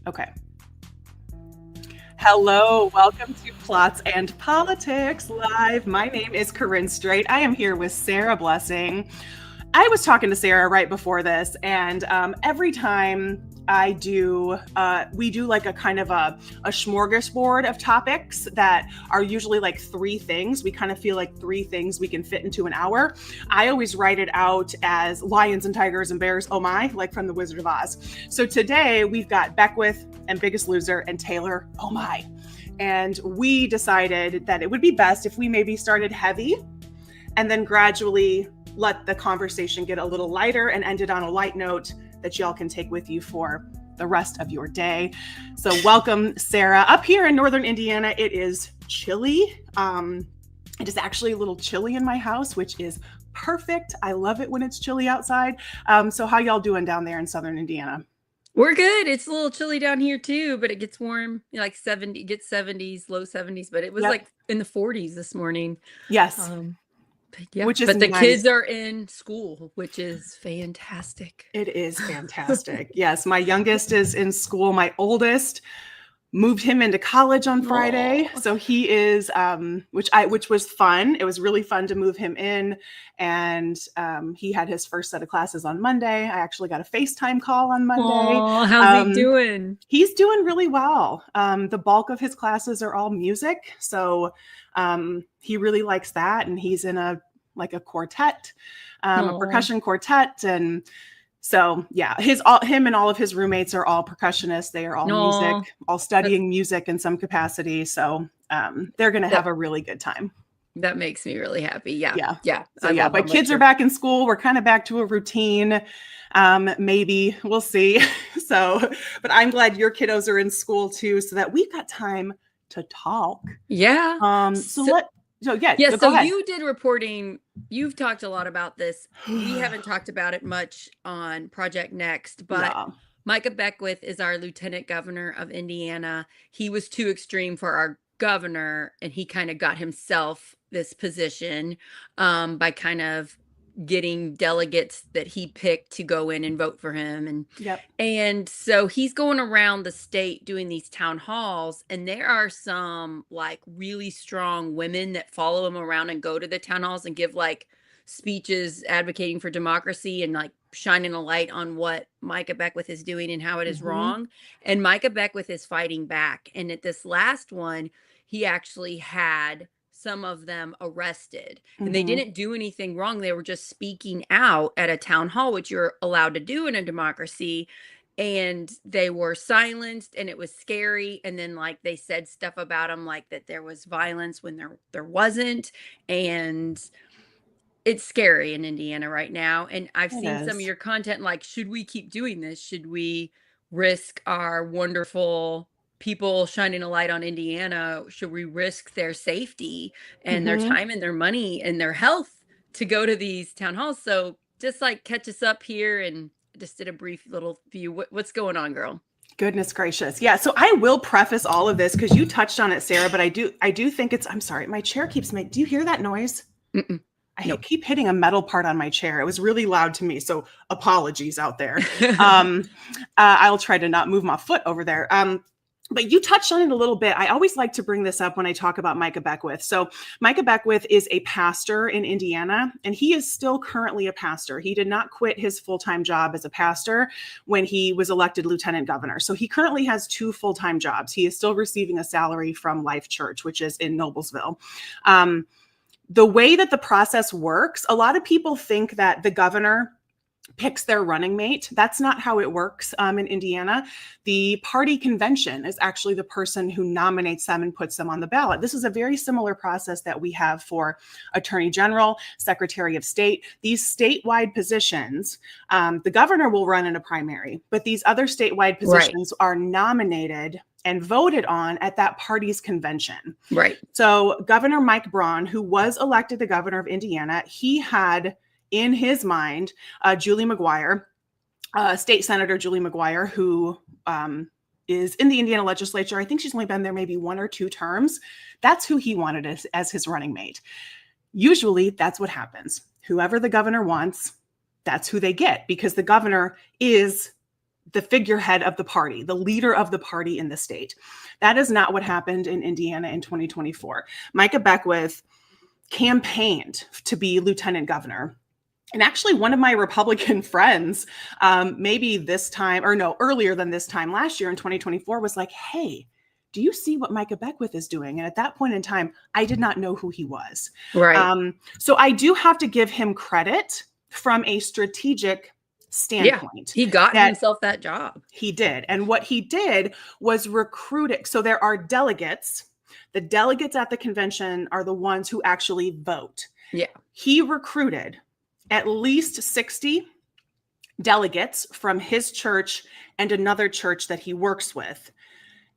Okay. Hello, welcome to Plots and Politics Live. My name is Corinne Sarah. I am here with Sarah Blessing. I was talking to Sarah right before this, and every time we do like a kind of a smorgasbord of topics that are usually like three things. We kind of feel like three things we can fit into an hour. I always write it out as lions and tigers and bears, oh my, like from the Wizard of Oz. So today we've got Beckwith and Biggest Loser and Taylor, oh my. And we decided that it would be best if we maybe started heavy and then gradually let the conversation get a little lighter and ended on a light note that y'all can take with you for the rest of your day. So welcome, Sarah. Up here in Northern Indiana, it is chilly. It is actually a little chilly in my house, which is perfect. I love it when it's chilly outside. So how y'all doing down there in Southern Indiana? We're good. It's a little chilly down here too, but it gets warm, like 70, it gets 70s, low 70s, but it was like in the 40s this morning. Yes. Yeah, which is but the nice. kids are in school, which is fantastic. It is fantastic. Yes, my youngest is in school. My oldest moved him into college on Friday. Aww. So he is, which was fun. It was really fun to move him in. And he had his first set of classes on Monday. I actually got a FaceTime call on Monday. Aww, how's he doing? He's doing really well. The bulk of his classes are all music. So he really likes that. And he's in a quartet, a percussion quartet. And so, yeah, him and all of his roommates are all percussionists. They are all music, all studying music in some capacity. So they're going to have a really good time. That makes me really happy. Yeah. So yeah, but kids are back in school. We're kind of back to a routine. Maybe we'll see. So, but I'm glad your kiddos are in school too, so that we've got time to talk. Yeah. So ahead. You did reporting. You've talked a lot about this. We haven't talked about it much on Project Next, but Micah Beckwith is our lieutenant governor of Indiana. He was too extreme for our governor, and he kind of got himself this position by kind of getting delegates that he picked to go in and vote for him. And so he's going around the state doing these town halls, and there are some like really strong women that follow him around and go to the town halls and give like speeches advocating for democracy and like shining a light on what Micah Beckwith is doing and how it is wrong. And Micah Beckwith is fighting back. And at this last one, he actually had some of them arrested, and they didn't do anything wrong. They were just speaking out at a town hall, which you're allowed to do in a democracy. And they were silenced, and it was scary. And then like they said stuff about them, like that there was violence when there wasn't. And it's scary in Indiana right now. And I've seen some of your content, like, should we keep doing this? Should we risk our wonderful people shining a light on Indiana? Should we risk their safety and their time and their money and their health to go to these town halls? So just like catch us up here, and just did a brief little view. What's going on, girl? Goodness gracious. Yeah. So I will preface all of this because you touched on it, Sarah, but I do think I'm sorry. My chair keeps do you hear that noise? I keep hitting a metal part on my chair. It was really loud to me. So apologies out there. I'll try to not move my foot over there. But you touched on it a little bit. I always like to bring this up when I talk about Micah Beckwith. So Micah Beckwith is a pastor in Indiana, and he is still currently a pastor. He did not quit his full-time job as a pastor when he was elected lieutenant governor. So he currently has two full-time jobs. He is still receiving a salary from Life Church, which is in Noblesville. The way that the process works, a lot of people think that the governor picks their running mate. That's not how it works in Indiana. The party convention is actually the person who nominates them and puts them on the ballot. This is a very similar process that we have for Attorney General, Secretary of State. These statewide positions, the governor will run in a primary, but these other statewide positions are nominated and voted on at that party's convention. Right. So Governor Mike Braun, who was elected the governor of Indiana, he had in his mind, Julie McGuire, State Senator Julie McGuire, who is in the Indiana legislature. I think she's only been there maybe 1 or 2 terms. That's who he wanted as his running mate. Usually that's what happens. Whoever the governor wants, that's who they get, because the governor is the figurehead of the party, the leader of the party in the state. That is not what happened in Indiana in 2024. Micah Beckwith campaigned to be lieutenant governor. And actually, one of my Republican friends, maybe this time, or no, earlier than this time last year in 2024, was like, hey, do you see what Micah Beckwith is doing? And at that point in time, I did not know who he was. Right. So I do have to give him credit from a strategic standpoint. Yeah, he got himself that job. He did. And what he did was recruiting. So there are delegates. The delegates at the convention are the ones who actually vote. Yeah. He recruited at least 60 delegates from his church and another church that he works with.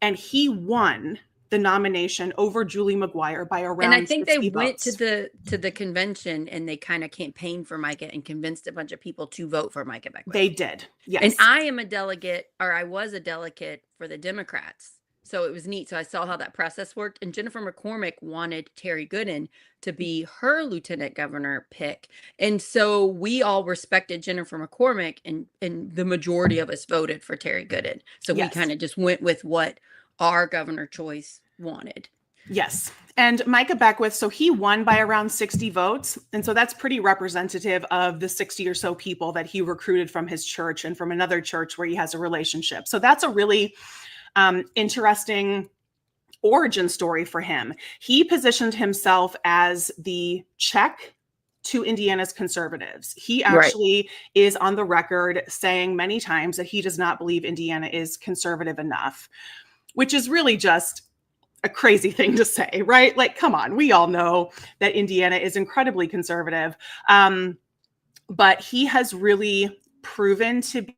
And he won the nomination over Julie McGuire by around 60 votes. And I think they went to the convention and they kind of campaigned for Micah and convinced a bunch of people to vote for Micah Beckwith. They did, yes. And I am a delegate, or I was a delegate for the Democrats. So it was neat. So I saw how that process worked. And Jennifer McCormick wanted Terry Gooden to be her lieutenant governor pick. And so we all respected Jennifer McCormick, and the majority of us voted for Terry Gooden. So we kind of just went with what our governor choice wanted. Yes. And Micah Beckwith, so he won by around 60 votes. And so that's pretty representative of the 60 or so people that he recruited from his church and from another church where he has a relationship. So that's a really interesting origin story for him. He positioned himself as the check to Indiana's conservatives. He actually is on the record saying many times that he does not believe Indiana is conservative enough, which is really just a crazy thing to say, right? Like, come on, we all know that Indiana is incredibly conservative. But he has really proven to be,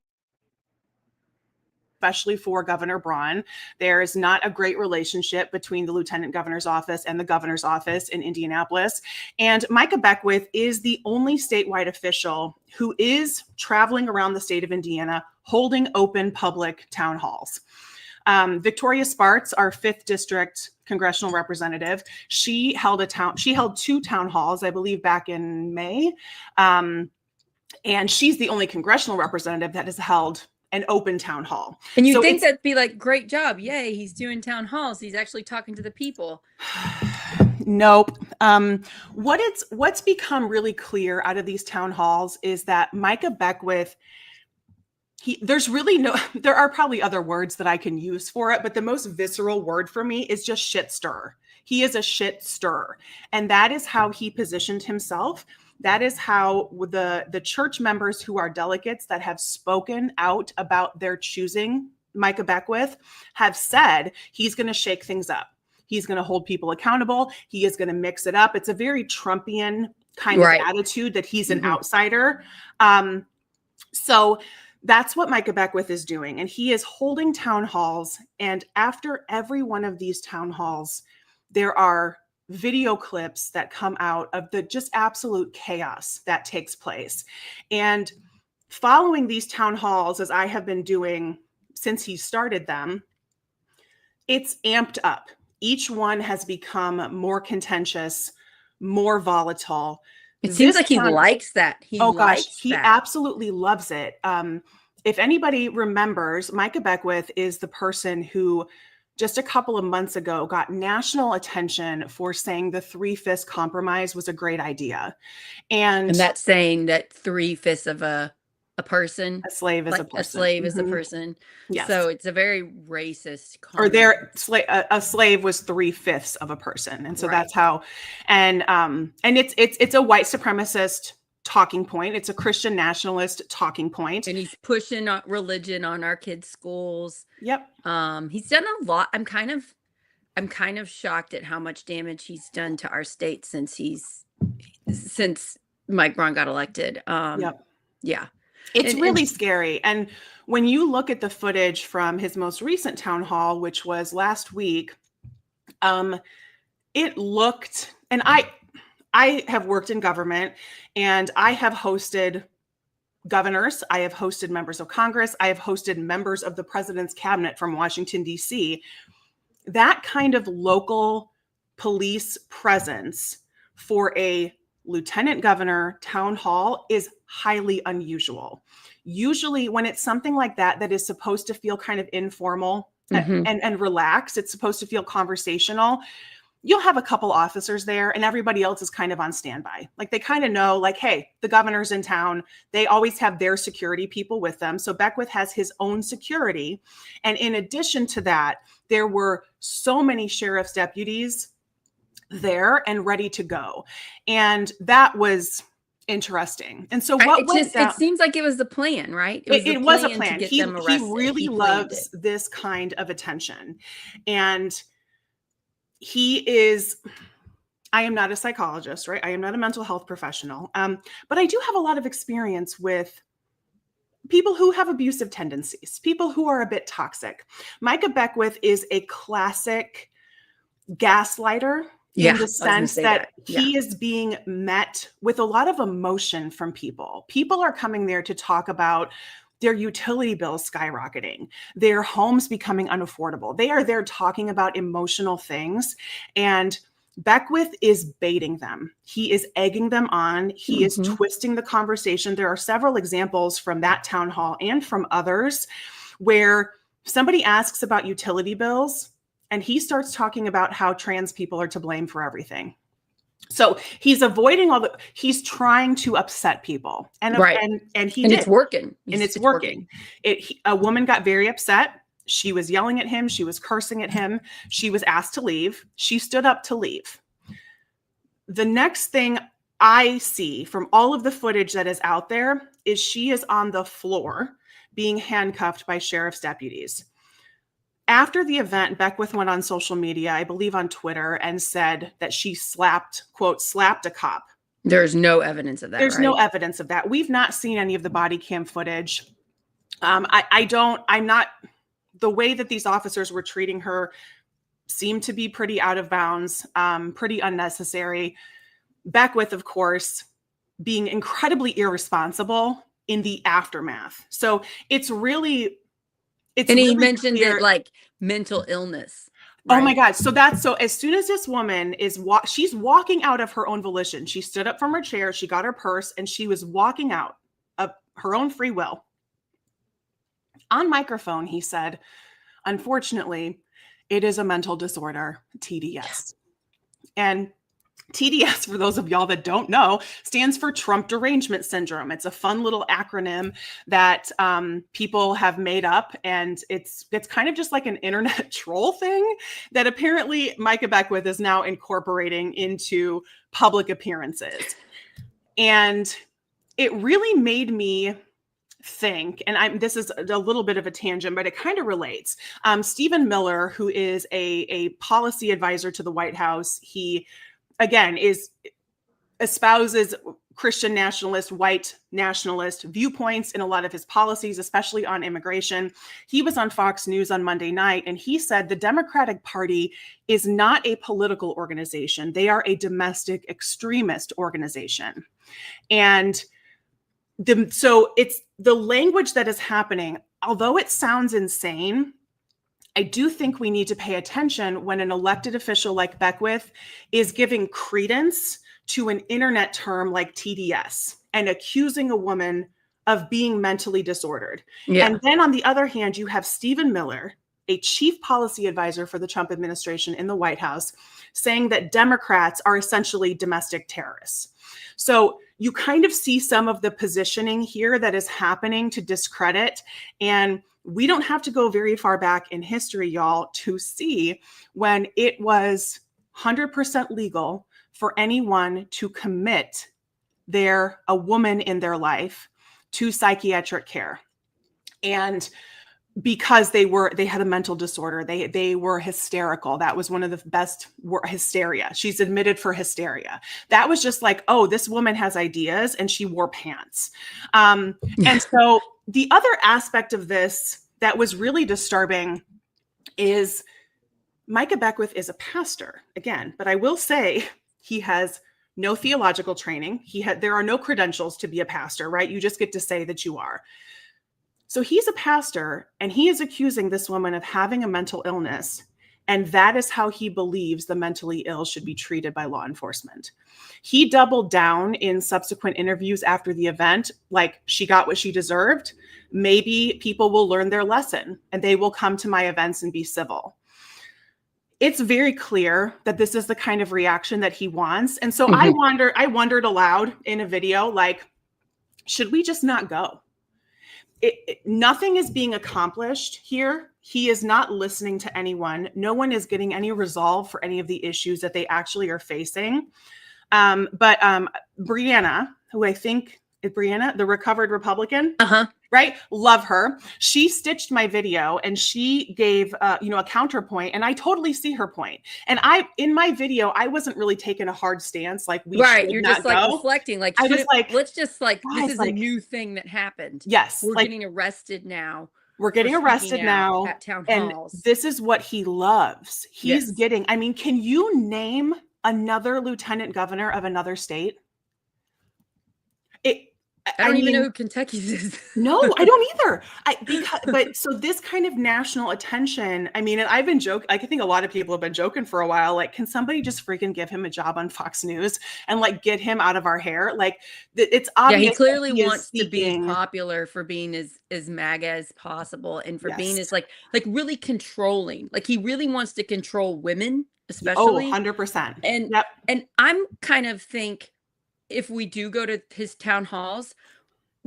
especially for Governor Braun, there is not a great relationship between the lieutenant governor's office and the governor's office in Indianapolis. And Micah Beckwith is the only statewide official who is traveling around the state of Indiana holding open public town halls. Victoria Spartz, our 5th district congressional representative, she held 2 town halls, I believe, back in May. And she's the only congressional representative that has held an open town hall. And you think that'd be like, great job. Yay, he's doing town halls. He's actually talking to the people. Nope. What's become really clear out of these town halls is that Micah Beckwith, there are probably other words that I can use for it, but the most visceral word for me is just shit stir. He is a shit stir. And that is how he positioned himself. That is how the church members who are delegates that have spoken out about their choosing Micah Beckwith have said he's going to shake things up. He's going to hold people accountable. He is going to mix it up. It's a very Trumpian kind of attitude that he's an outsider. So that's what Micah Beckwith is doing. And he is holding town halls. And after every one of these town halls, there are video clips that come out of the just absolute chaos that takes place. And following these town halls, as I have been doing since he started them, it's amped up. Each one has become more contentious, more volatile. It seems like he likes that. He absolutely loves it. If anybody remembers, Micah Beckwith is the person who just a couple of months ago got national attention for saying the 3/5 compromise was a great idea. And that's saying that 3/5 of a person, a slave is a person. A slave is a person. Yes. So it's a very racist compromise. Or a slave was 3/5 of a person. And so that's how, and it's a white supremacist talking point. It's a Christian nationalist talking point. And he's pushing religion on our kids' schools. Yep. He's done a lot. I'm kind of shocked at how much damage he's done to our state since Mike Braun got elected. Yep. Yeah. It's really scary. And when you look at the footage from his most recent town hall, which was last week, it looked, and I have worked in government and I have hosted governors. I have hosted members of Congress. I have hosted members of the president's cabinet from Washington, D.C. That kind of local police presence for a lieutenant governor town hall is highly unusual. Usually when it's something like that, that is supposed to feel kind of informal and relaxed, it's supposed to feel conversational, you'll have a couple officers there and everybody else is kind of on standby. Like they kind of know like, hey, the governor's in town. They always have their security people with them. So Beckwith has his own security. And in addition to that, there were so many sheriff's deputies there and ready to go. And that was interesting. And so it seems like it was the plan, right? It was a plan. He really loves this kind of attention. And I am not a psychologist, right? I am not a mental health professional. But I do have a lot of experience with people who have abusive tendencies, people who are a bit toxic. Micah Beckwith is a classic gaslighter. In the sense that he is being met with a lot of emotion from people. People are coming there to talk about their utility bills skyrocketing, their homes becoming unaffordable. They are there talking about emotional things. And Beckwith is baiting them. He is egging them on. He is twisting the conversation. There are several examples from that town hall and from others where somebody asks about utility bills and he starts talking about how trans people are to blame for everything. So he's avoiding he's trying to upset people. And it's working. It's working. A woman got very upset. She was yelling at him. She was cursing at him. She was asked to leave. She stood up to leave. The next thing I see from all of the footage that is out there is she is on the floor being handcuffed by sheriff's deputies. After the event, Beckwith went on social media, I believe on Twitter, and said that she quote, slapped a cop. There's no evidence of that. There's no evidence of that. We've not seen any of the body cam footage. The way that these officers were treating her seemed to be pretty out of bounds, pretty unnecessary. Beckwith, of course, being incredibly irresponsible in the aftermath. So it's really... And he mentioned it like mental illness. Right? Oh my God. So as soon as this woman she's walking out of her own volition, she stood up from her chair, she got her purse, and she was walking out of her own free will. On microphone, he said, unfortunately, it is a mental disorder, TDS. And TDS, for those of y'all that don't know, stands for Trump Derangement Syndrome. It's a fun little acronym that people have made up, and it's kind of just like an internet troll thing that apparently Micah Beckwith is now incorporating into public appearances. And it really made me think, and this is a little bit of a tangent, but it kind of relates. Stephen Miller, who is a policy advisor to the White House, he again espouses Christian nationalist, white nationalist viewpoints in a lot of his policies, especially on immigration. He was on Fox News on Monday night, and he said the Democratic Party is not a political organization. They are a domestic extremist organization. And so it's the language that is happening, although it sounds insane, I do think we need to pay attention when an elected official like Beckwith is giving credence to an internet term like TDS and accusing a woman of being mentally disordered. Yeah. And then on the other hand, you have Stephen Miller, a chief policy advisor for the Trump administration in the White House, saying that Democrats are essentially domestic terrorists. So you kind of see some of the positioning here that is happening to discredit. And we don't have to go very far back in history, y'all, to see when it was 100% legal for anyone to commit a woman in their life to psychiatric care. And because they had a mental disorder, they were hysterical. That was one of the best hysteria. She's admitted for hysteria. That was just like, oh, this woman has ideas and she wore pants. And so the other aspect of this that was really disturbing is Micah Beckwith is a pastor again, but I will say he has no theological training. There are no credentials to be a pastor, right? You just get to say that you are. So he's a pastor and he is accusing this woman of having a mental illness. And that is how he believes the mentally ill should be treated by law enforcement. He doubled down in subsequent interviews after the event, like she got what she deserved. Maybe people will learn their lesson and they will come to my events and be civil. It's very clear that this is the kind of reaction that he wants. And so I wondered aloud in a video, like, should we just not go? Nothing is being accomplished here. He is not listening to anyone. No one is getting any resolve for any of the issues that they actually are facing. But Brianna, who I think is Brianna, the recovered Republican, right? Love her. She stitched my video and she gave, a counterpoint, and I totally see her point. And in my video, I wasn't really taking a hard stance. Like you're just like reflecting. Like, I was like, let's just like, this is a new thing that happened. Yes. We're getting arrested now. We're getting arrested now at town halls. And this is what he loves. He's getting, I mean, can you name another lieutenant governor of another state? I don't even know who Kentucky's is. No, I don't either. But so this kind of national attention, I mean, and I've been joking. I think a lot of people have been joking for a while. Like, can somebody just freaking give him a job on Fox News and like get him out of our hair? Like, it's obvious. Yeah, he clearly wants to be as popular for being as MAGA as possible, and for being as like really controlling. Like, he really wants to control women, especially. 100%. And I'm kind of think, if we do go to his town halls,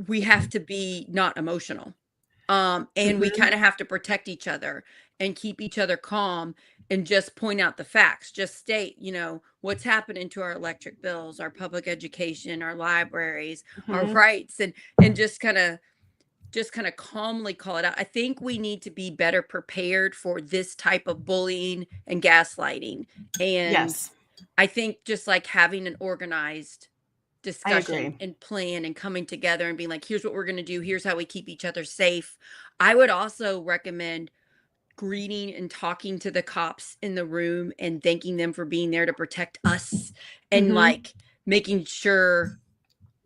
we have to be not emotional. And we kind of have to protect each other and keep each other calm and just point out the facts. Just state, what's happening to our electric bills, our public education, our libraries, our rights, and just kind of calmly call it out. I think we need to be better prepared for this type of bullying and gaslighting. And I think just like having an organized discussion and plan and coming together and being like, here's what we're going to do. Here's how we keep each other safe. I would also recommend greeting and talking to the cops in the room and thanking them for being there to protect us, and like making sure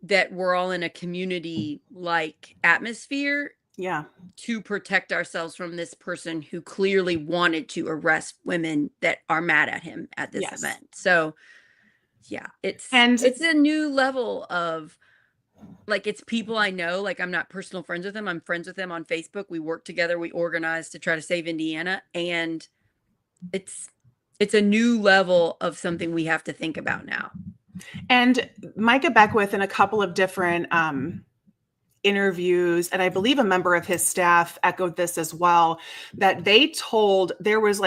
that we're all in a community like atmosphere to protect ourselves from this person who clearly wanted to arrest women that are mad at him at this event. So it's a new level of, like, it's people I know. Like, I'm not personal friends with them. I'm friends with them on Facebook. We work together. We organize to try to save Indiana. And it's a new level of something we have to think about now. And Micah Beckwith, in a couple of different interviews, and I believe a member of his staff echoed this as well, that they told there was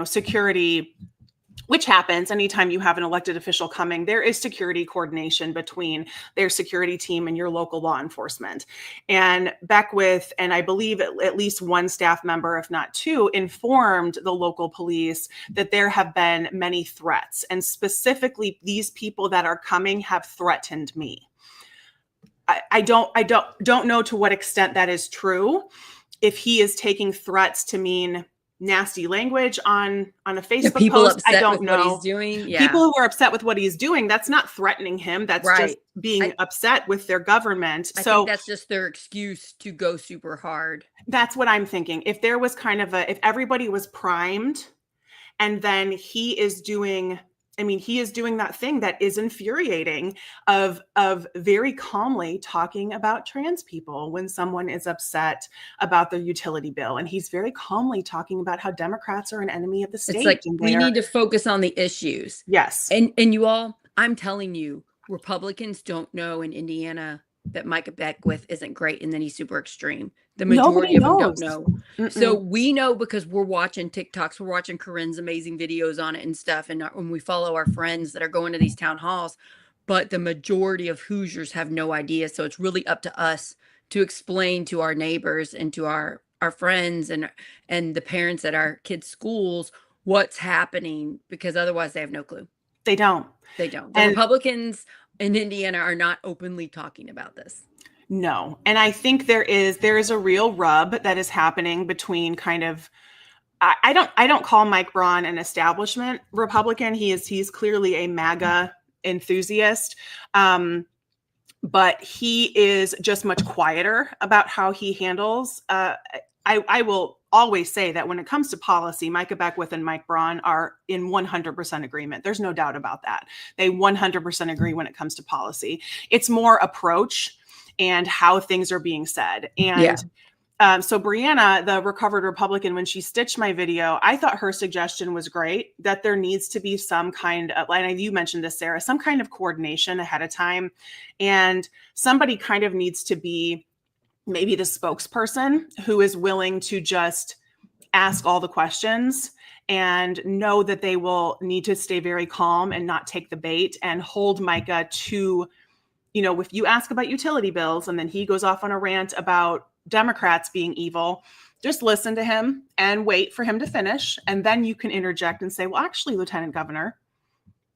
security, which happens anytime you have an elected official coming. There is security coordination between their security team and your local law enforcement. And Beckwith, and I believe at least one staff member, if not two, informed the local police that there have been many threats. And specifically, these people that are coming have threatened me. I don't know to what extent that is true. If he is taking threats to mean nasty language on a Facebook post, I don't know. What he's doing. Yeah. People who are upset with what he's doing, that's not threatening him. That's just being upset with their government. I think that's just their excuse to go super hard. That's what I'm thinking. If there was if everybody was primed, and then he is doing that thing that is infuriating of very calmly talking about trans people when someone is upset about their utility bill. And he's very calmly talking about how Democrats are an enemy of the state. It's like, we need to focus on the issues. Yes. And you all, I'm telling you, Republicans don't know in Indiana that Micah Beckwith isn't great and then he's super extreme. The majority of them don't know. So we know because we're watching TikToks, we're watching Corinne's amazing videos on it and stuff. And when we follow our friends that are going to these town halls, but the majority of Hoosiers have no idea. So it's really up to us to explain to our neighbors and to our friends and the parents at our kids' schools what's happening, because otherwise they have no clue. They don't. The Republicans in Indiana are not openly talking about this. No. And I think there is a real rub that is happening between kind of, I don't call Mike Braun an establishment Republican. He's clearly a MAGA enthusiast. But he is just much quieter about how he handles. I will always say that when it comes to policy, Micah Beckwith and Mike Braun are in 100% agreement. There's no doubt about that. They 100% agree when it comes to policy. It's more approach and how things are being said. And so Brianna, the recovered Republican, when she stitched my video, I thought her suggestion was great, that there needs to be some kind of, like you mentioned this, Sarah, some kind of coordination ahead of time. And somebody kind of needs to be maybe the spokesperson who is willing to just ask all the questions and know that they will need to stay very calm and not take the bait and hold Micah to, if you ask about utility bills and then he goes off on a rant about Democrats being evil, just listen to him and wait for him to finish. And then you can interject and say, well, actually, Lieutenant Governor,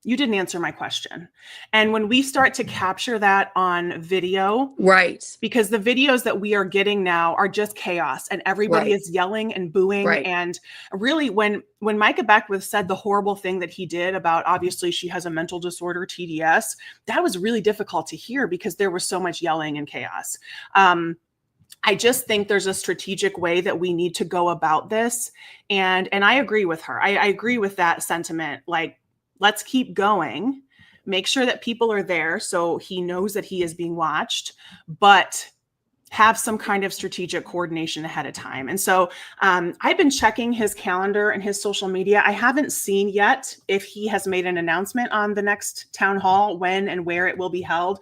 you didn't answer my question. And when we start to capture that on video, right? Because the videos that we are getting now are just chaos and everybody is yelling and booing. Right. And really when Micah Beckwith said the horrible thing that he did about, obviously she has a mental disorder, TDS, that was really difficult to hear because there was so much yelling and chaos. I just think there's a strategic way that we need to go about this. And I agree with her. I agree with that sentiment. Like, let's keep going, make sure that people are there so he knows that he is being watched, but have some kind of strategic coordination ahead of time. And so I've been checking his calendar and his social media. I haven't seen yet if he has made an announcement on the next town hall, when and where it will be held.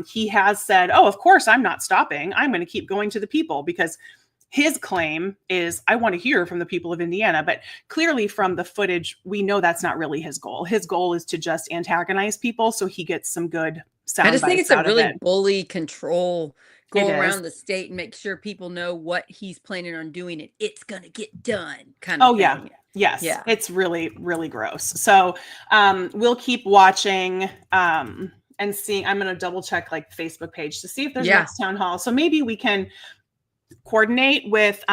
He has said, oh, of course, I'm not stopping. I'm going to keep going to the people, because his claim is, I want to hear from the people of Indiana. But clearly from the footage, we know that's not really his goal. His goal is to just antagonize people so he gets some good sound bites. I just think it's a really bully control, go around the state and make sure people know what he's planning on doing, and it's going to get done kind of thing. Yeah. Yes. Yeah. It's really, really gross. So we'll keep watching and seeing. I'm going to double check like Facebook page to see if there's next town hall. So maybe we can coordinate with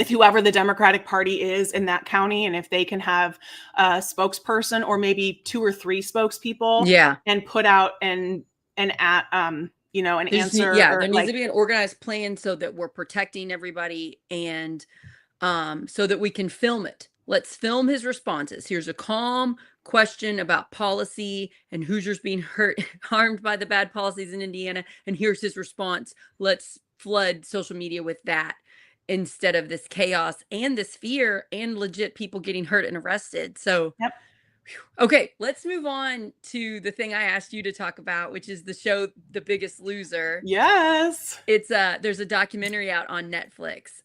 whoever the Democratic Party is in that county, and if they can have a spokesperson or maybe 2 or 3 spokespeople, and put out an answer. There needs to be an organized plan so that we're protecting everybody, and so that we can film it. Let's film his responses. Here's a calm question about policy and Hoosiers being harmed by the bad policies in Indiana, and here's his response. Let's flood social media with that instead of this chaos and this fear and legit people getting hurt and arrested. So, okay, let's move on to the thing I asked you to talk about, which is the show The Biggest Loser. Yes. It's there's a documentary out on Netflix,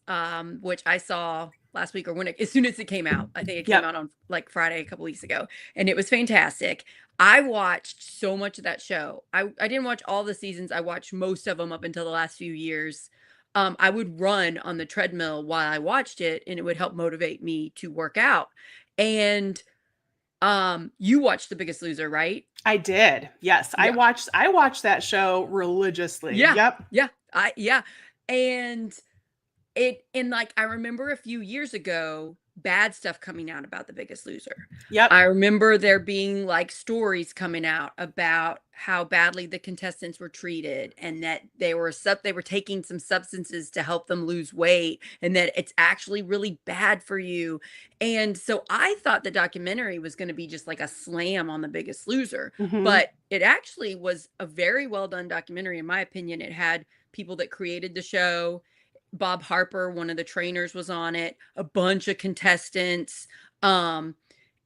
which I saw last week, or as soon as it came out. I think it came out on like Friday a couple weeks ago, and it was fantastic. I watched so much of that show. I didn't watch all the seasons. I watched most of them up until the last few years. I would run on the treadmill while I watched it, and it would help motivate me to work out. And you watched The Biggest Loser, right? I did. Yes. Yeah. I watched that show religiously. Yeah. Yep. Yeah. And like, I remember a few years ago, bad stuff coming out about The Biggest Loser. Yep. I remember there being like stories coming out about how badly the contestants were treated, and that they were taking some substances to help them lose weight, and that it's actually really bad for you. And so I thought the documentary was going to be just like a slam on The Biggest Loser, but it actually was a very well done documentary. In my opinion, it had people that created the show. Bob Harper, one of the trainers, was on it, a bunch of contestants. And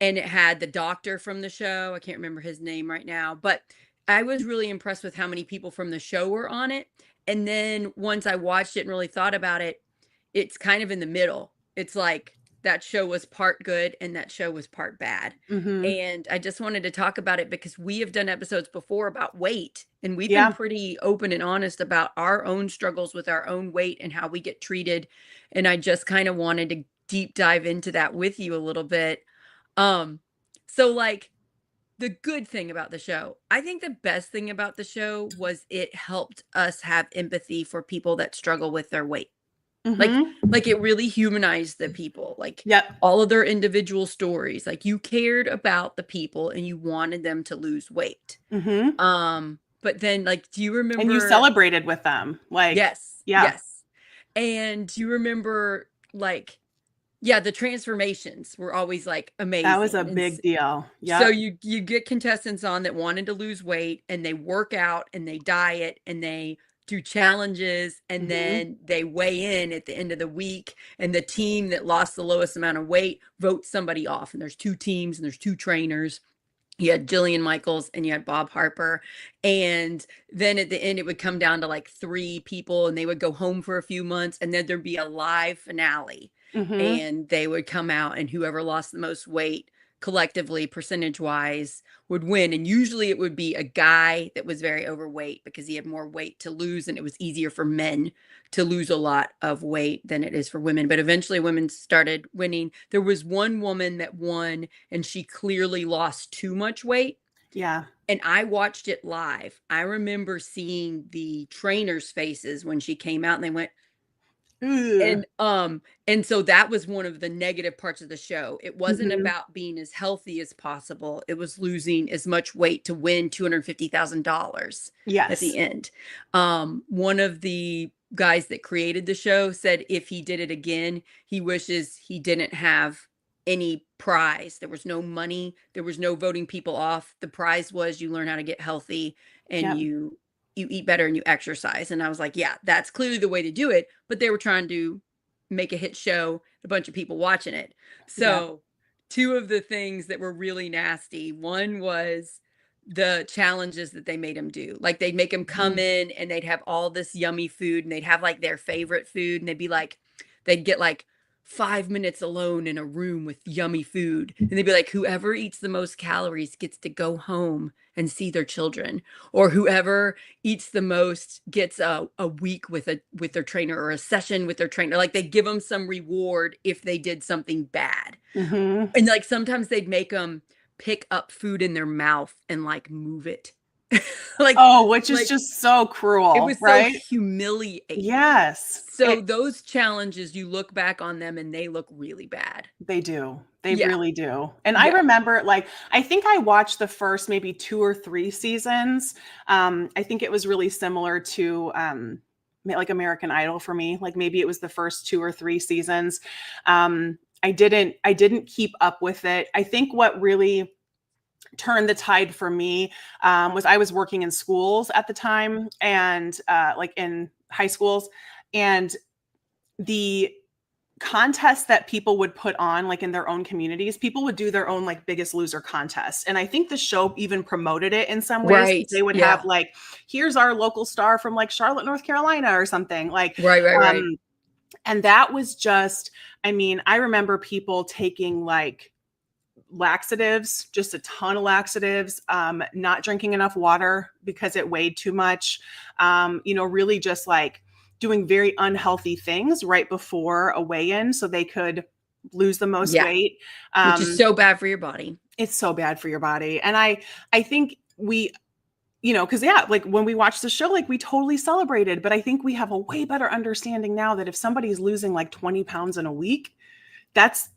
it had the doctor from the show. I can't remember his name right now, but I was really impressed with how many people from the show were on it. And then once I watched it and really thought about it, it's kind of in the middle. It's like that show was part good and that show was part bad. And I just wanted to talk about it because we have done episodes before about weight, and we've been pretty open and honest about our own struggles with our own weight and how we get treated. And I just kind of wanted to deep dive into that with you a little bit. So like, the good thing about the show, I think the best thing about the show was it helped us have empathy for people that struggle with their weight. Like it really humanized the people, like all of their individual stories. Like, you cared about the people and you wanted them to lose weight. But then, like, do you remember? And you celebrated with them, like yes. And do you remember like, yeah, the transformations were always like amazing. That was a big deal. Yeah. So you get contestants on that wanted to lose weight, and they work out and they diet and they do challenges, and then they weigh in at the end of the week, and the team that lost the lowest amount of weight votes somebody off. And there's 2 teams and there's 2 trainers. You had Jillian Michaels and you had Bob Harper. And then at the end, it would come down to like 3 people, and they would go home for a few months, and then there'd be a live finale. And they would come out, and whoever lost the most weight collectively, percentage wise, would win. And usually it would be a guy that was very overweight because he had more weight to lose, and it was easier for men to lose a lot of weight than it is for women. But eventually women started winning. There was one woman that won, and she clearly lost too much weight. Yeah. And I watched it live. I remember seeing the trainers' faces when she came out, and they went, Ugh. And so that was one of the negative parts of the show. It wasn't about being as healthy as possible. It was losing as much weight to win $250,000 at the end. One of the guys that created the show said if he did it again, he wishes he didn't have any prize. There was no money. There was no voting people off. The prize was you learn how to get healthy, and you eat better and you exercise. And I was like, yeah, that's clearly the way to do it. But they were trying to make a hit show, a bunch of people watching it. So 2 of the things that were really nasty, one was the challenges that they made them do. Like, they'd make them come in, and they'd have all this yummy food, and they'd have like their favorite food, and they'd be like, they'd get like 5 minutes alone in a room with yummy food. And they'd be like, whoever eats the most calories gets to go home and see their children, or whoever eats the most gets a week with their trainer, or a session with their trainer. Like, they give them some reward if they did something bad. And like, sometimes they'd make them pick up food in their mouth and like move it. Like, which is just so cruel. It was so humiliating. Yes. So those challenges, you look back on them and they look really bad. They do. They really do. And I remember, like, I think I watched the first maybe 2 or 3 seasons. I think it was really similar to like American Idol for me. Like, maybe it was the first 2 or 3 seasons. I didn't keep up with it. I think what really turned the tide for me was I was working in schools at the time, and like in high schools, and the contests that people would put on, like in their own communities, people would do their own like Biggest Loser contest. And I think the show even promoted it in some ways. They would have like, here's our local star from like Charlotte, North Carolina or something like, right. And that was just, I mean, I remember people taking like laxatives, just a ton of laxatives, not drinking enough water because it weighed too much, really just like doing very unhealthy things right before a weigh-in so they could lose the most weight. Which is so bad for your body. It's so bad for your body. And I think we, because like when we watched the show, like we totally celebrated, but I think we have a way better understanding now that if somebody's losing like 20 pounds in a week, that's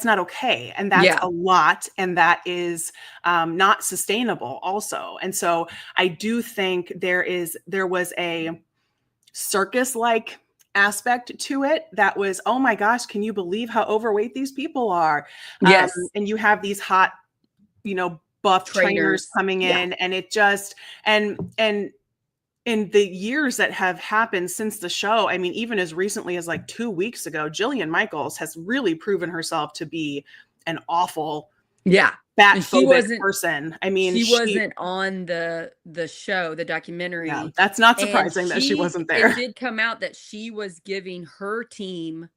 not okay. And that's a lot. And that is not sustainable also. And so I do think there was a circus-like aspect to it that was, oh my gosh, can you believe how overweight these people are? Yes. And you have these hot, buff trainers coming in, and it just, and in the years that have happened since the show, I mean, even as recently as like 2 weeks ago, Jillian Michaels has really proven herself to be an awful, fat-phobic person. I mean, she wasn't on the show, the documentary. Yeah, that's not surprising that she wasn't there. It did come out that she was giving her team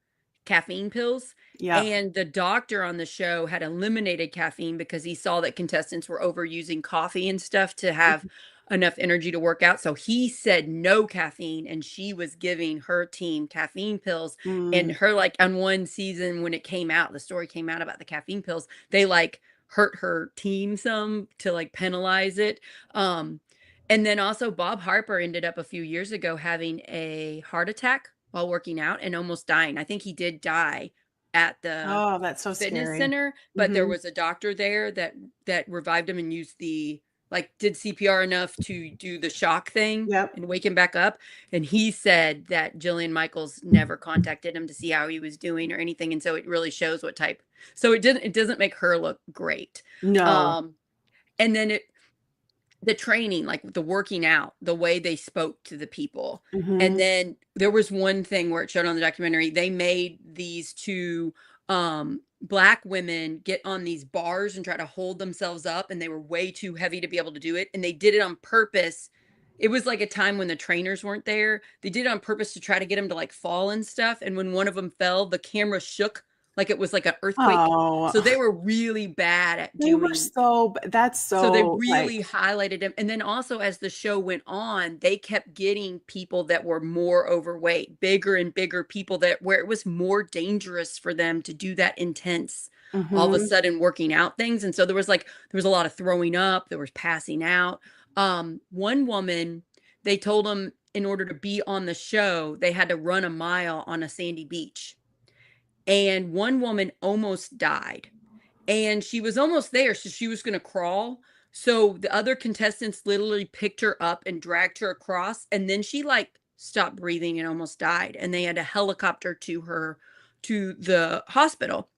caffeine pills. Yeah. And the doctor on the show had eliminated caffeine because he saw that contestants were overusing coffee and stuff to have enough energy to work out. So he said no caffeine, and she was giving her team caffeine pills. And her, like, on one season when it came out, the story came out about the caffeine pills, they like hurt her team some to like penalize it. And then also Bob Harper ended up a few years ago having a heart attack while working out and almost dying. I think he did die at the that's so fitness scary. center, but there was a doctor there that revived him and used the like did CPR enough to do the shock thing Yep. and wake him back up. And he said that Jillian Michaels never contacted him to see how he was doing or anything. And so it really shows what type. So it doesn't make her look great. No. And then the training, like the working out, the way they spoke to the people. And then there was one thing where it showed on the documentary, they made these two Black women get on these bars and try to hold themselves up, and they were way too heavy to be able to do it. And they did it on purpose. It was like a time when the trainers weren't there. They did it on purpose to try to get them to like fall and stuff. And when one of them fell, the camera shook like it was like an earthquake. Oh. So they were really bad at They doing. were so they really highlighted him. And then also as the show went on, they kept getting people that were more overweight, bigger and bigger people that where it was more dangerous for them to do that intense all of a sudden working out things. And so there was a lot of throwing up, there was passing out. One woman, they told them in order to be on the show, they had to run a mile on a sandy beach. And one woman almost died. And she was almost there, so she was going to crawl. So the other contestants literally picked her up and dragged her across. And then she like stopped breathing and almost died. And they had a helicopter to her to the hospital.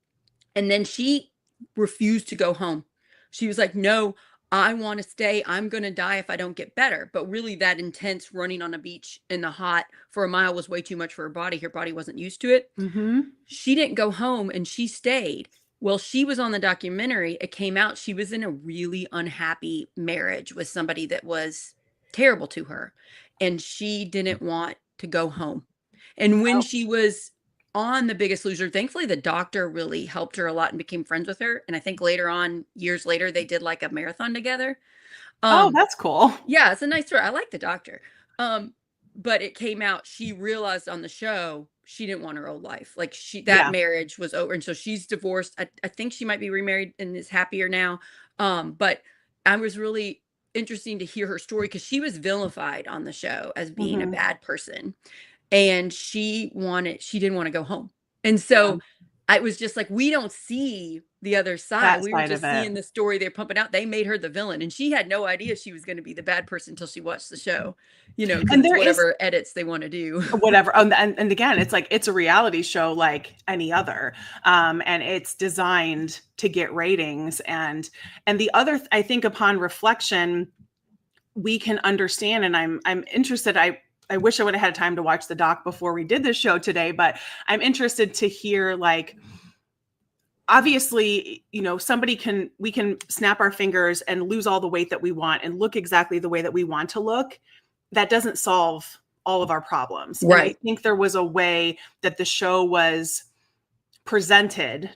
And then she refused to go home. She was like, no, I want to stay. I'm going to die if I don't get better. But really that intense running on a beach in the hot for a mile was way too much for her body. Her body wasn't used to it. She didn't go home and she stayed. Well, she was on the documentary. It came out she was in a really unhappy marriage with somebody that was terrible to her. And she didn't want to go home. And when she was on The Biggest Loser, thankfully the doctor really helped her a lot and became friends with her. And I think later on, years later, they did like a marathon together. Oh, that's cool. Yeah, it's a nice story. I like the doctor. But it came out, she realized on the show she didn't want her old life. Like marriage was over. And so she's divorced. I think she might be remarried and is happier now. But I was really interesting to hear her story because she was vilified on the show as being a bad person. And she didn't want to go home. And so I was just like, we don't see the other side. We were just seeing the story they're pumping out. They made her the villain. And she had no idea she was going to be the bad person until she watched the show, and whatever edits they want to do. Whatever. And again, it's like, it's a reality show like any other. And it's designed to get ratings. And the other, I think upon reflection, we can understand, and I'm interested, I wish I would have had time to watch the doc before we did this show today, but I'm interested to hear, like, obviously, we can snap our fingers and lose all the weight that we want and look exactly the way that we want to look. That doesn't solve all of our problems. Right. And I think there was a way that the show was presented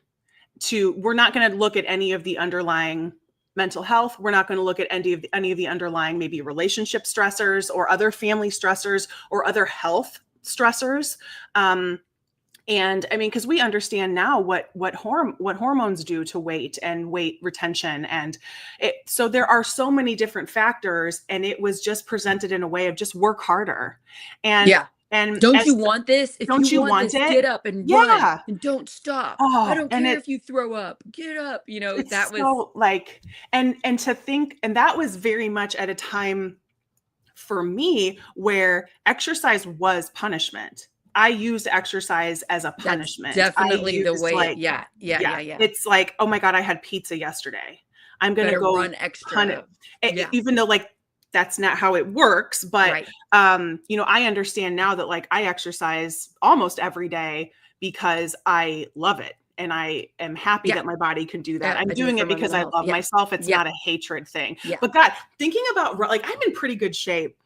we're not going to look at any of the underlying mental health. We're not going to look at any of the underlying maybe relationship stressors or other family stressors or other health stressors. And I mean, because we understand now what hormones do to weight and weight retention. And so there are so many different factors, and it was just presented in a way of just work harder. And And don't you want this? If don't you want this, it? get up and run and don't stop. Oh, I don't care if you throw up. Get up. That was so like, and to think, and that was very much at a time for me where exercise was punishment. I used exercise as a punishment. That's definitely the way. Yeah. It's like, oh my God, I had pizza yesterday. I'm going to go run extra. Even though like, that's not how it works. But, right. I understand now that like I exercise almost every day because I love it. And I am happy that my body can do that. I'm doing it because I love myself. It's not a hatred thing. But God, thinking about, like, I'm in pretty good shape.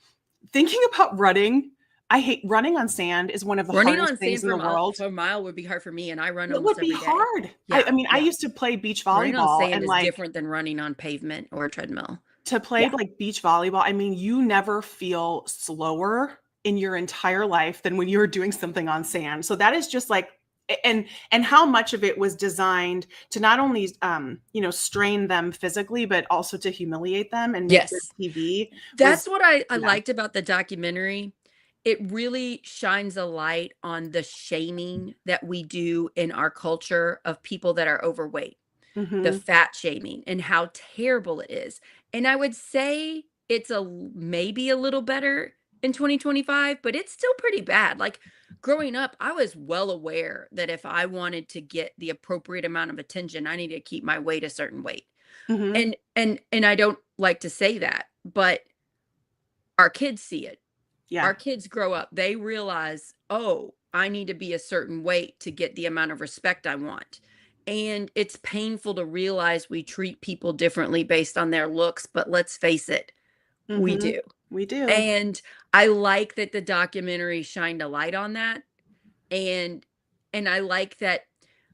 Thinking about running, I hate running on sand is one of the hardest things in the world. For a mile would be hard for me, and I run it almost would be every day. hard. I mean, I used to play beach volleyball. Running on sand and is like, different than running on pavement or a treadmill. To play like beach volleyball, I mean, you never feel slower in your entire life than when you're doing something on sand. So that is just like, and how much of it was designed to not only, strain them physically, but also to humiliate them and make their TV. That's what I liked about the documentary. It really shines a light on the shaming that we do in our culture of people that are overweight. The fat shaming and how terrible it is. And I would say it's maybe a little better in 2025, but it's still pretty bad. Like growing up, I was well aware that if I wanted to get the appropriate amount of attention, I needed to keep my weight a certain weight. Mm-hmm. And I don't like to say that, but our kids see it. Yeah. Our kids grow up, they realize, oh, I need to be a certain weight to get the amount of respect I want. And it's painful to realize we treat people differently based on their looks, but let's face it, we Mm-hmm. do. We do. And I like that the documentary shined a light on that. And I like that.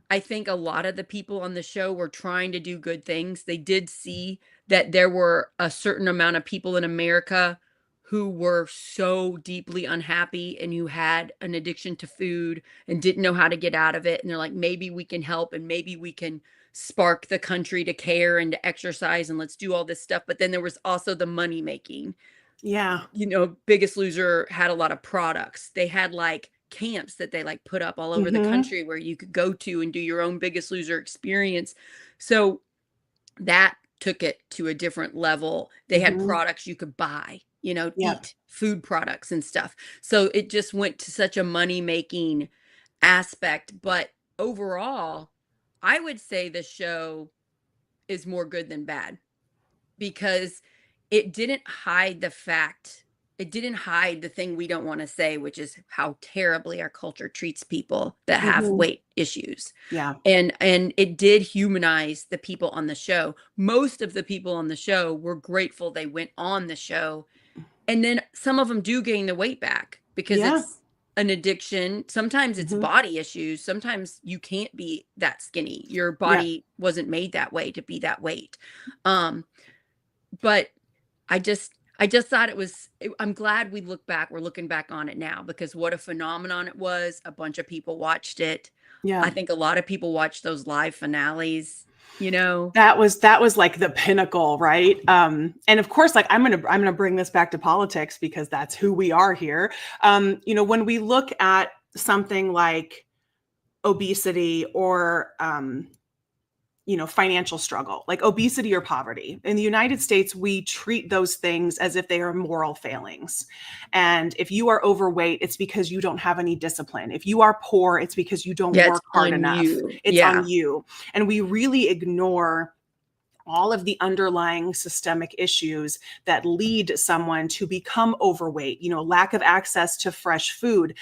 I think a lot of the people on the show were trying to do good things. They did see that there were a certain amount of people in America who were so deeply unhappy and who had an addiction to food and didn't know how to get out of it. And they're like, maybe we can help and maybe we can spark the country to care and to exercise and let's do all this stuff. But then there was also the money making. Yeah. You know, Biggest Loser had a lot of products. They had like camps that they like put up all over the country where you could go to and do your own Biggest Loser experience. So that took it to a different level. They had products you could buy, you know, eat food products and stuff. So it just went to such a money-making aspect. But overall, I would say the show is more good than bad because it didn't hide the fact. It didn't hide the thing we don't want to say, which is how terribly our culture treats people that have weight issues. Yeah. And it did humanize the people on the show. Most of the people on the show were grateful they went on the show. And then some of them do gain the weight back because it's an addiction. Sometimes it's body issues. Sometimes you can't be that skinny. Your body wasn't made that way to be that weight. But I just thought I'm glad we're looking back on it now because what a phenomenon it was. A bunch of people watched it. Yeah. I think a lot of people watched those live finales, you know. That was like the pinnacle, right? And of course, like I'm gonna bring this back to politics because that's who we are here. You know, when we look at something like obesity or you know, financial struggle, like obesity or poverty. In the United States, we treat those things as if they are moral failings. And if you are overweight, it's because you don't have any discipline. If you are poor, it's because you don't work hard enough. It's on you. And we really ignore all of the underlying systemic issues that lead someone to become overweight, you know, lack of access to fresh food,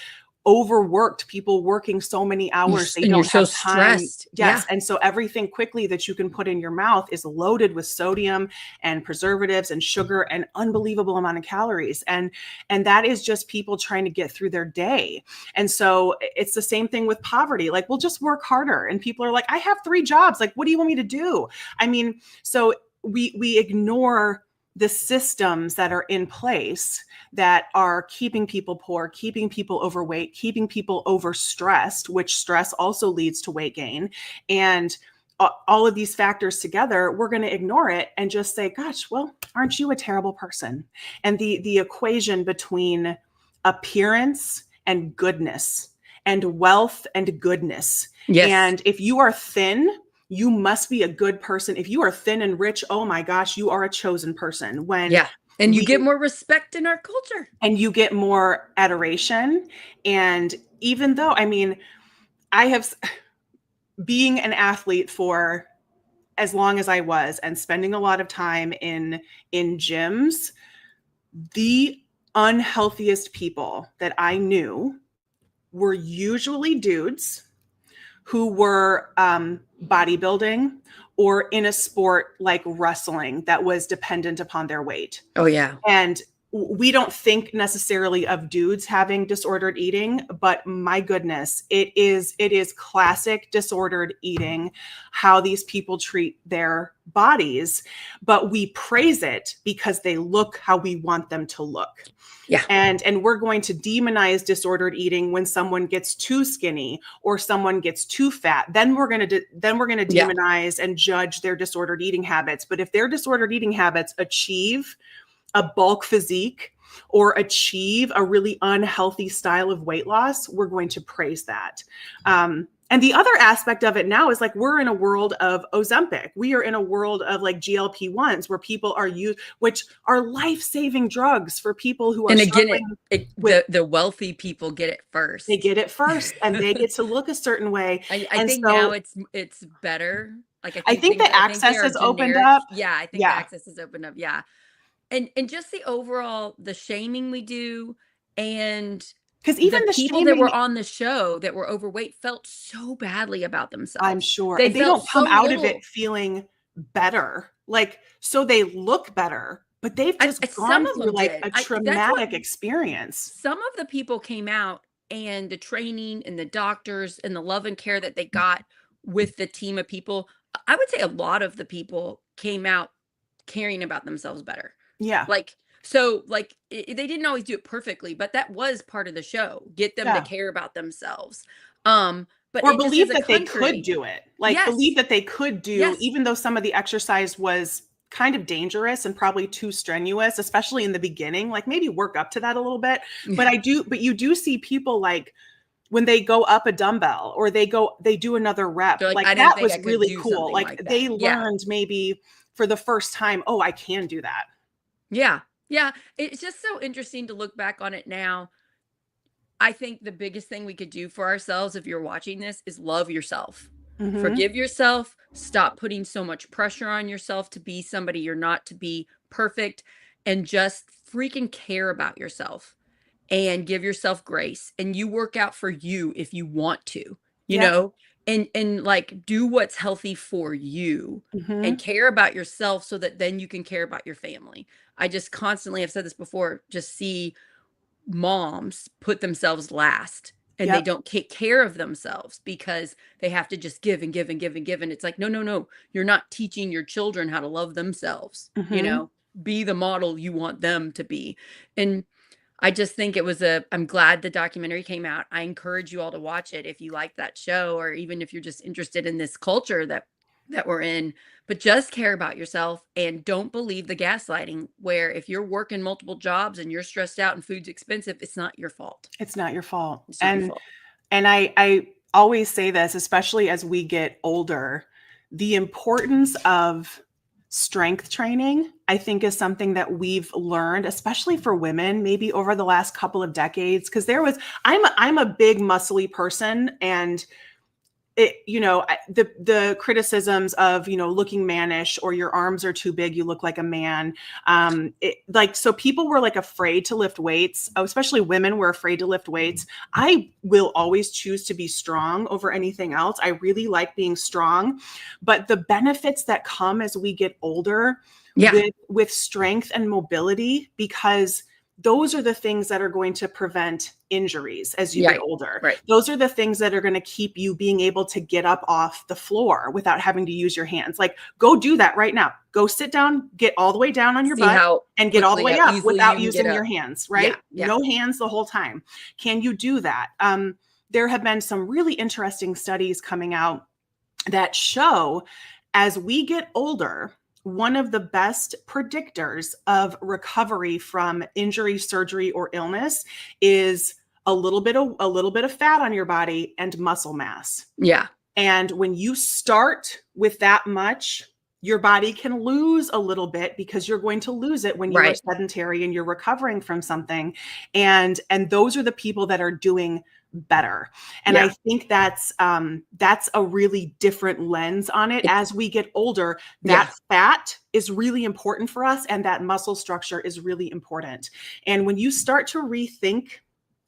overworked, people working so many hours they don't have time. Stressed. Yes. And so everything quickly that you can put in your mouth is loaded with sodium and preservatives and sugar and unbelievable amount of calories. And that is just people trying to get through their day. And so it's the same thing with poverty. Like, we'll just work harder. And people are like, I have 3 jobs. Like, what do you want me to do? I mean, so we ignore the systems that are in place that are keeping people poor, keeping people overweight, keeping people overstressed, which stress also leads to weight gain. And all of these factors together, we're going to ignore it and just say, gosh, well, aren't you a terrible person? And the equation between appearance and goodness and wealth and goodness. Yes. And if you are thin, you must be a good person. If you are thin and rich, oh my gosh, you are a chosen person. And you get more respect in our culture. And you get more adoration. And even though, I mean, I have, being an athlete for as long as I was and spending a lot of time in gyms, the unhealthiest people that I knew were usually dudes who were bodybuilding or in a sport like wrestling that was dependent upon their weight. Oh, yeah. And we don't think necessarily of dudes having disordered eating, but my goodness, it is classic disordered eating, how these people treat their bodies, but we praise it because they look how we want them to look. Yeah. And we're going to demonize disordered eating when someone gets too skinny or someone gets too fat. Then we're going to demonize and judge their disordered eating habits. But if their disordered eating habits achieve a bulk physique or achieve a really unhealthy style of weight loss, we're going to praise that. And And the other aspect of it now is like, we're in a world of Ozempic. We are in a world of like GLP-1s where people are used, which are life-saving drugs for people who are struggling with, the wealthy people get it first. They get it first and they get to look a certain way. I think now it's better. Like I think the access has opened up. Yeah, I think the access has opened up. Yeah. And just the overall, the shaming we do, and because even the people shaming that were on the show that were overweight felt so badly about themselves. I'm sure they don't come out of it feeling better. Like, so they look better, but they've just gone through like a traumatic experience. Some of the people came out, and the training and the doctors and the love and care that they got with the team of people, I would say a lot of the people came out caring about themselves better. Yeah. Like, so like they didn't always do it perfectly, but that was part of the show. Get them to care about themselves. But or believe that they could do it. Like believe that they could do, even though some of the exercise was kind of dangerous and probably too strenuous, especially in the beginning, like maybe work up to that a little bit. But you do see people like when they go up a dumbbell or they do another rep, like that was really cool. Like they learned maybe for the first time, oh, I can do that. Yeah. Yeah. It's just so interesting to look back on it now. I think the biggest thing we could do for ourselves, if you're watching this, is love yourself. Forgive yourself. Stop putting so much pressure on yourself to be somebody you're not, to be perfect, and just freaking care about yourself and give yourself grace. And you work out for you if you want to, you know, and like do what's healthy for you and care about yourself so that then you can care about your family. I just constantly, I've said this before, just see moms put themselves last. And they don't take care of themselves because they have to just give and give and give and give. And it's like, no, you're not teaching your children how to love themselves. You know, be the model you want them to be. And I just think it was I'm glad the documentary came out. I encourage you all to watch it if you like that show, or even if you're just interested in this culture that we're in. But just care about yourself and don't believe the gaslighting, where if you're working multiple jobs and you're stressed out and food's expensive, it's not your fault. It's not your fault. And I always say this, especially as we get older, the importance of strength training, I think, is something that we've learned, especially for women, maybe over the last couple of decades. Because I'm a big muscly person, and the criticisms of, looking mannish or your arms are too big, you look like a man. So people were like afraid to lift weights, especially women were afraid to lift weights. I will always choose to be strong over anything else. I really like being strong, but the benefits that come as we get older with strength and mobility, because those are the things that are going to prevent injuries as you get older. Right. Those are the things that are going to keep you being able to get up off the floor without having to use your hands. Like, go do that right now. Go sit down, get all the way down on your butt and get all the way up without using your hands, right? No hands the whole time. Can you do that? There have been some really interesting studies coming out that show as we get older, one of the best predictors of recovery from injury, surgery, or illness is a little bit of fat on your body and muscle mass. Yeah. And when you start with that much, your body can lose a little bit because you're going to lose it when you're sedentary and you're recovering from something. And those are the people that are doing better. And I think that's a really different lens on it. As we get older, that fat is really important for us, and that muscle structure is really important. And when you start to rethink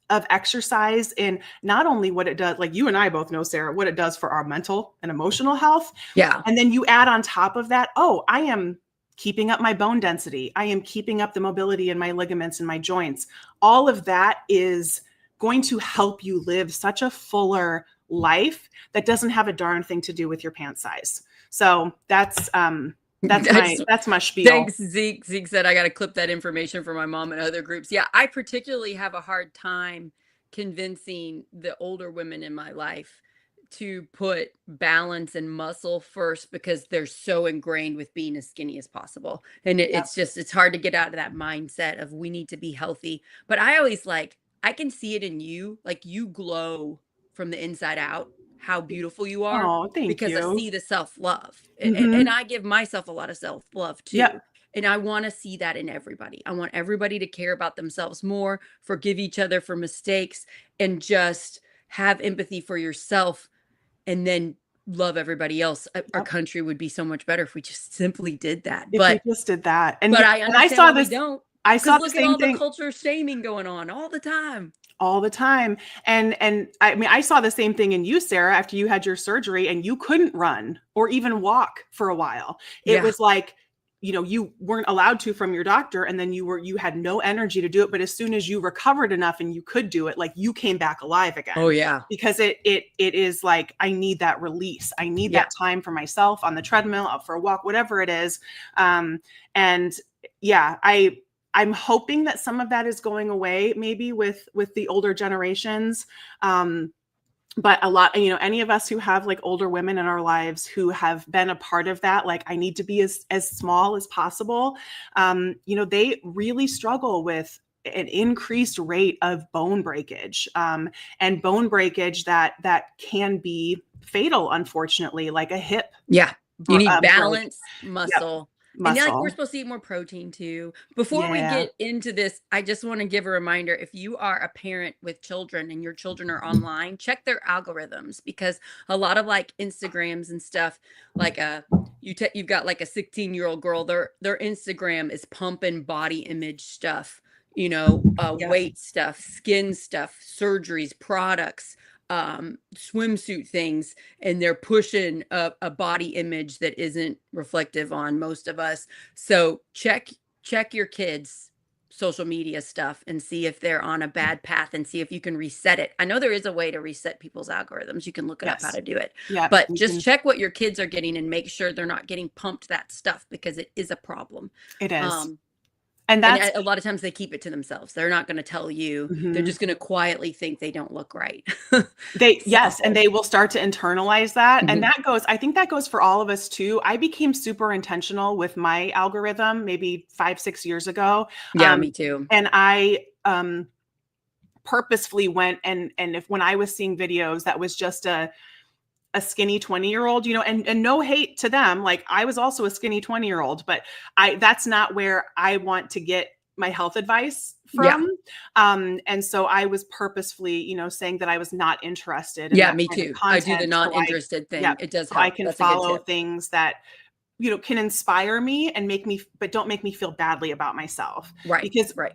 of exercise and not only what it does, like you and I both know, Sarah, what it does for our mental and emotional health. Yeah. And then you add on top of that, oh, I am keeping up my bone density. I am keeping up the mobility in my ligaments and my joints. All of that is going to help you live such a fuller life that doesn't have a darn thing to do with your pant size. So that's my spiel. Thanks, Zeke. Zeke said I got to clip that information for my mom and other groups. Yeah, I particularly have a hard time convincing the older women in my life to put balance and muscle first, because they're so ingrained with being as skinny as possible. And it's hard to get out of that mindset of we need to be healthy. But I always I can see it in you, like you glow from the inside out. how beautiful you are Oh, thank because I you. see the self-love. And Mm-hmm. I give myself a lot of self-love too. Yep. And I want to see that in everybody. I want everybody to care about themselves more, forgive each other for mistakes, and just have empathy for yourself, and then love everybody else. Our Yep. country would be so much better if we just simply did that. If we just did that. But I And I understand saw why we this, don't. I Because saw the look at same all the thing culture shaming going on all the time. all the time. And I mean, I saw the same thing in you, Sarah, after you had your surgery and you couldn't run or even walk for a while. It Yeah. was like, you weren't allowed to from your doctor, and then you had no energy to do it. But as soon as you recovered enough and you could do it, like, you came back alive again. Oh yeah. Because it is like, I need that release. I need that time for myself on the treadmill, out for a walk, whatever it is. And yeah, I'm hoping that some of that is going away, maybe with the older generations. But a lot, any of us who have like older women in our lives who have been a part of that, like, I need to be as small as possible. They really struggle with an increased rate of bone breakage, and bone breakage that can be fatal, unfortunately, like a hip. Yeah. You need Break. balance, Yep. muscle. And then, like, we're Muscle. supposed to eat more protein too. Before we Yeah. get into this, I just want to give a reminder. If you are a parent with children and your children are online, check their algorithms, because a lot of like Instagrams and stuff, like you've got like a 16-year-old girl, their Instagram is pumping body image stuff, Yep. weight stuff, skin stuff, surgeries, products, swimsuit things, and they're pushing a body image that isn't reflective on most of us. So check your kids' social media stuff and see if they're on a bad path, and see if you can reset it. I know there is a way to reset people's algorithms. You can look it up how to do it. Yeah. But just check what your kids are getting and make sure they're not getting pumped that stuff, because it is a problem. It is. And that's a lot of times they keep it to themselves. They're not going to tell you. They're just going to quietly think they don't look right. Yes, and they will start to internalize that. And Mhm. I think that goes for all of us too. I became super intentional with my algorithm maybe 5-6 years ago. Yeah, me too. And I purposefully went and when I was seeing videos that was just a skinny 20-year-old, and no hate to them. Like, I was also a skinny 20-year-old, but that's not where I want to get my health advice from. And so I was purposefully, saying that I was not interested in Yeah, that me kind of too. I do content. the not interested thing. Yeah, It does so help. I can That's a good follow tip. things that, can inspire me and but don't make me feel badly about myself. Right. Because right.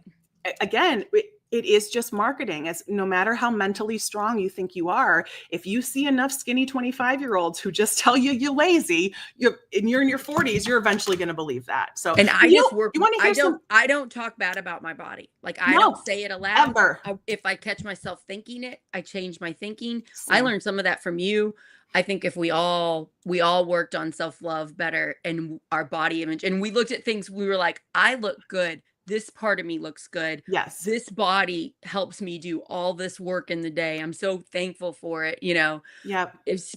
Again, it is just marketing. As no matter how mentally strong you think you are, if you see enough skinny 25-year-olds who just tell you're lazy, you're in your 40s, you're eventually going to believe that. So, and I just work. You want to hear I don't talk bad about my body. Like, I No, don't say it aloud. Ever. If I catch myself thinking it, I change my thinking. Same. I learned some of that from you. I think if we all worked on self-love better and our body image, and we looked at things, we were like, I look good. This part of me looks good. Yes. This body helps me do all this work in the day. I'm so thankful for it. Yep.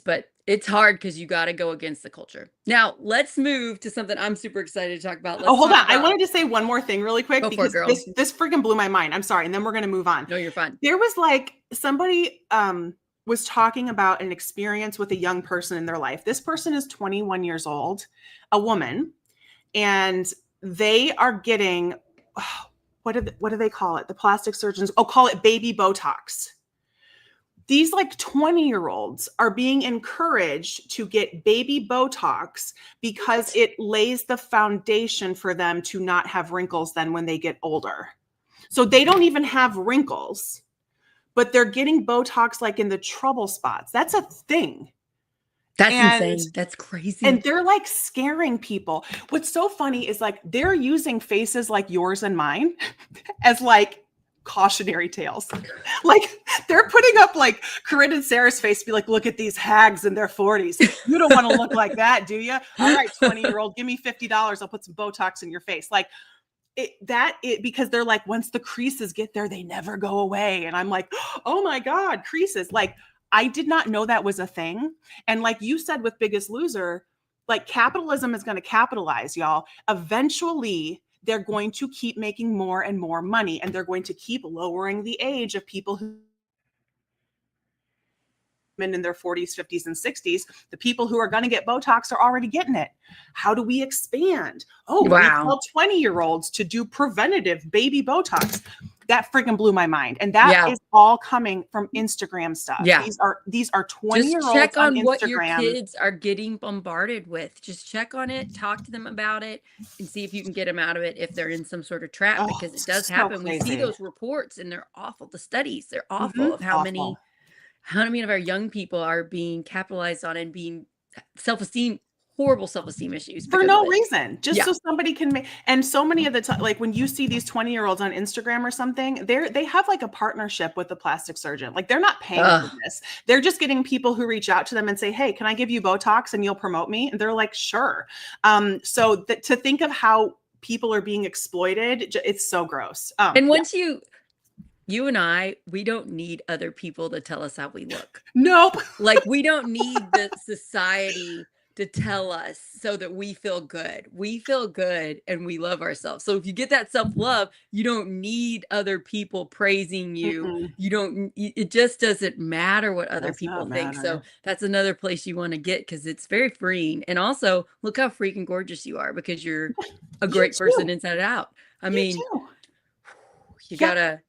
But it's hard because you got to go against the culture. Now, let's move to something I'm super excited to talk about. Hold on. I wanted to say one more thing really quick, because girl. this freaking blew my mind. I'm sorry. And then we're going to move on. No, you're fine. There was like somebody was talking about an experience with a young person in their life. This person is 21 years old, a woman, and they are getting, what do they call it? The plastic surgeons, call it baby Botox. These like 20-year-olds are being encouraged to get baby Botox because it lays the foundation for them to not have wrinkles then when they get older. So they don't even have wrinkles, but they're getting Botox like in the trouble spots. That's a thing. That's insane. That's crazy. And they're like scaring people. What's so funny is like they're using faces like yours and mine as like cautionary tales. Like, they're putting up like Corinne and Sarah's face to be like, look at these hags in their 40s. You don't want to look like that, do you? All right, 20-year-old, give me $50. I'll put some Botox in your face. Like, because they're like, once the creases get there, they never go away. And I'm like, oh my God, creases. Like, I did not know that was a thing. And like you said with Biggest Loser, like, capitalism is going to capitalize, y'all. Eventually, they're going to keep making more and more money, and they're going to keep lowering the age of people who in their 40s, 50s, and 60s. The people who are going to get Botox are already getting it. How do we expand? Oh, we tell 20-year-olds to do preventative baby Botox. That freaking blew my mind. And that is all coming from Instagram stuff. Yeah. These are 20-year-olds just check on Instagram. What your kids are getting bombarded with. Just check on it, talk to them about it, and see if you can get them out of it if they're in some sort of trap, because it does happen. Crazy. We see those reports and they're awful. The studies, they're awful of how many of our young people are being capitalized on and being horrible self-esteem issues for no reason, just so somebody can make. And so many of the time, like when you see these 20-year-olds on Instagram or something, they have like a partnership with the plastic surgeon. Like they're not paying for this. They're just getting people who reach out to them and say, hey, can I give you Botox and you'll promote me? And they're like, sure. So to think of how people are being exploited, it's so gross. And once you and I, we don't need other people to tell us how we look. Nope. Like we don't need the society to tell us so that we feel good. We feel good and we love ourselves. So if you get that self-love, you don't need other people praising you. It just doesn't matter what other people think. So that's another place you want to get, because it's very freeing. And also look how freaking gorgeous you are, because you're a great person inside out. I mean, you gotta,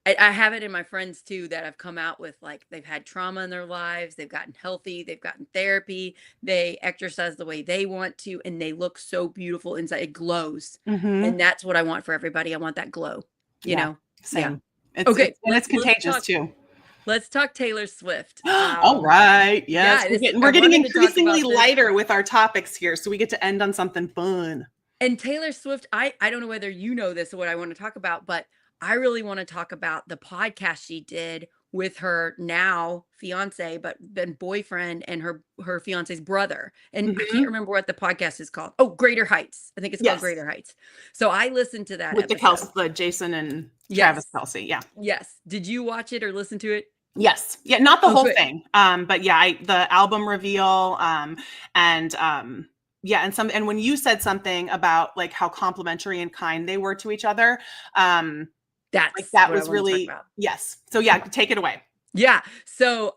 I have it in my friends too that have come out with, like, they've had trauma in their lives, they've gotten healthy, they've gotten therapy, they exercise the way they want to, and they look so beautiful inside. It glows. And that's what I want for everybody. I want that glow, you know? Same. It's contagious too. Let's talk Taylor Swift. All right. Yes. We're getting increasingly lighter with our topics here, so we get to end on something fun. And Taylor Swift, I don't know whether you know this or what I want to talk about, but I really want to talk about the podcast she did with her now fiance, but then boyfriend, and her fiance's brother. And I can't remember what the podcast is called. Oh, Greater Heights. I think it's called Greater Heights. So I listened to that with the Jason and Travis Kelce. Yeah. Yes. Did you watch it or listen to it? Yes. Yeah. Not the whole thing. But yeah, the album reveal, and when you said something about like how complimentary and kind they were to each other, that was really, yes. So yeah, take it away. Yeah. So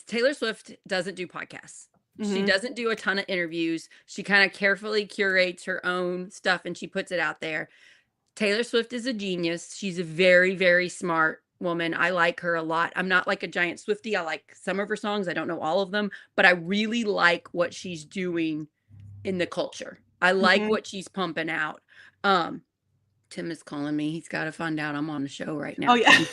Taylor Swift doesn't do podcasts. She doesn't do a ton of interviews. She kind of carefully curates her own stuff and she puts it out there. Taylor Swift is a genius. She's a very, very smart woman. I like her a lot. I'm not like a giant Swiftie. I like some of her songs. I don't know all of them, but I really like what she's doing in the culture. I like what she's pumping out. Tim is calling me. He's got to find out I'm on the show right now. Oh, yeah.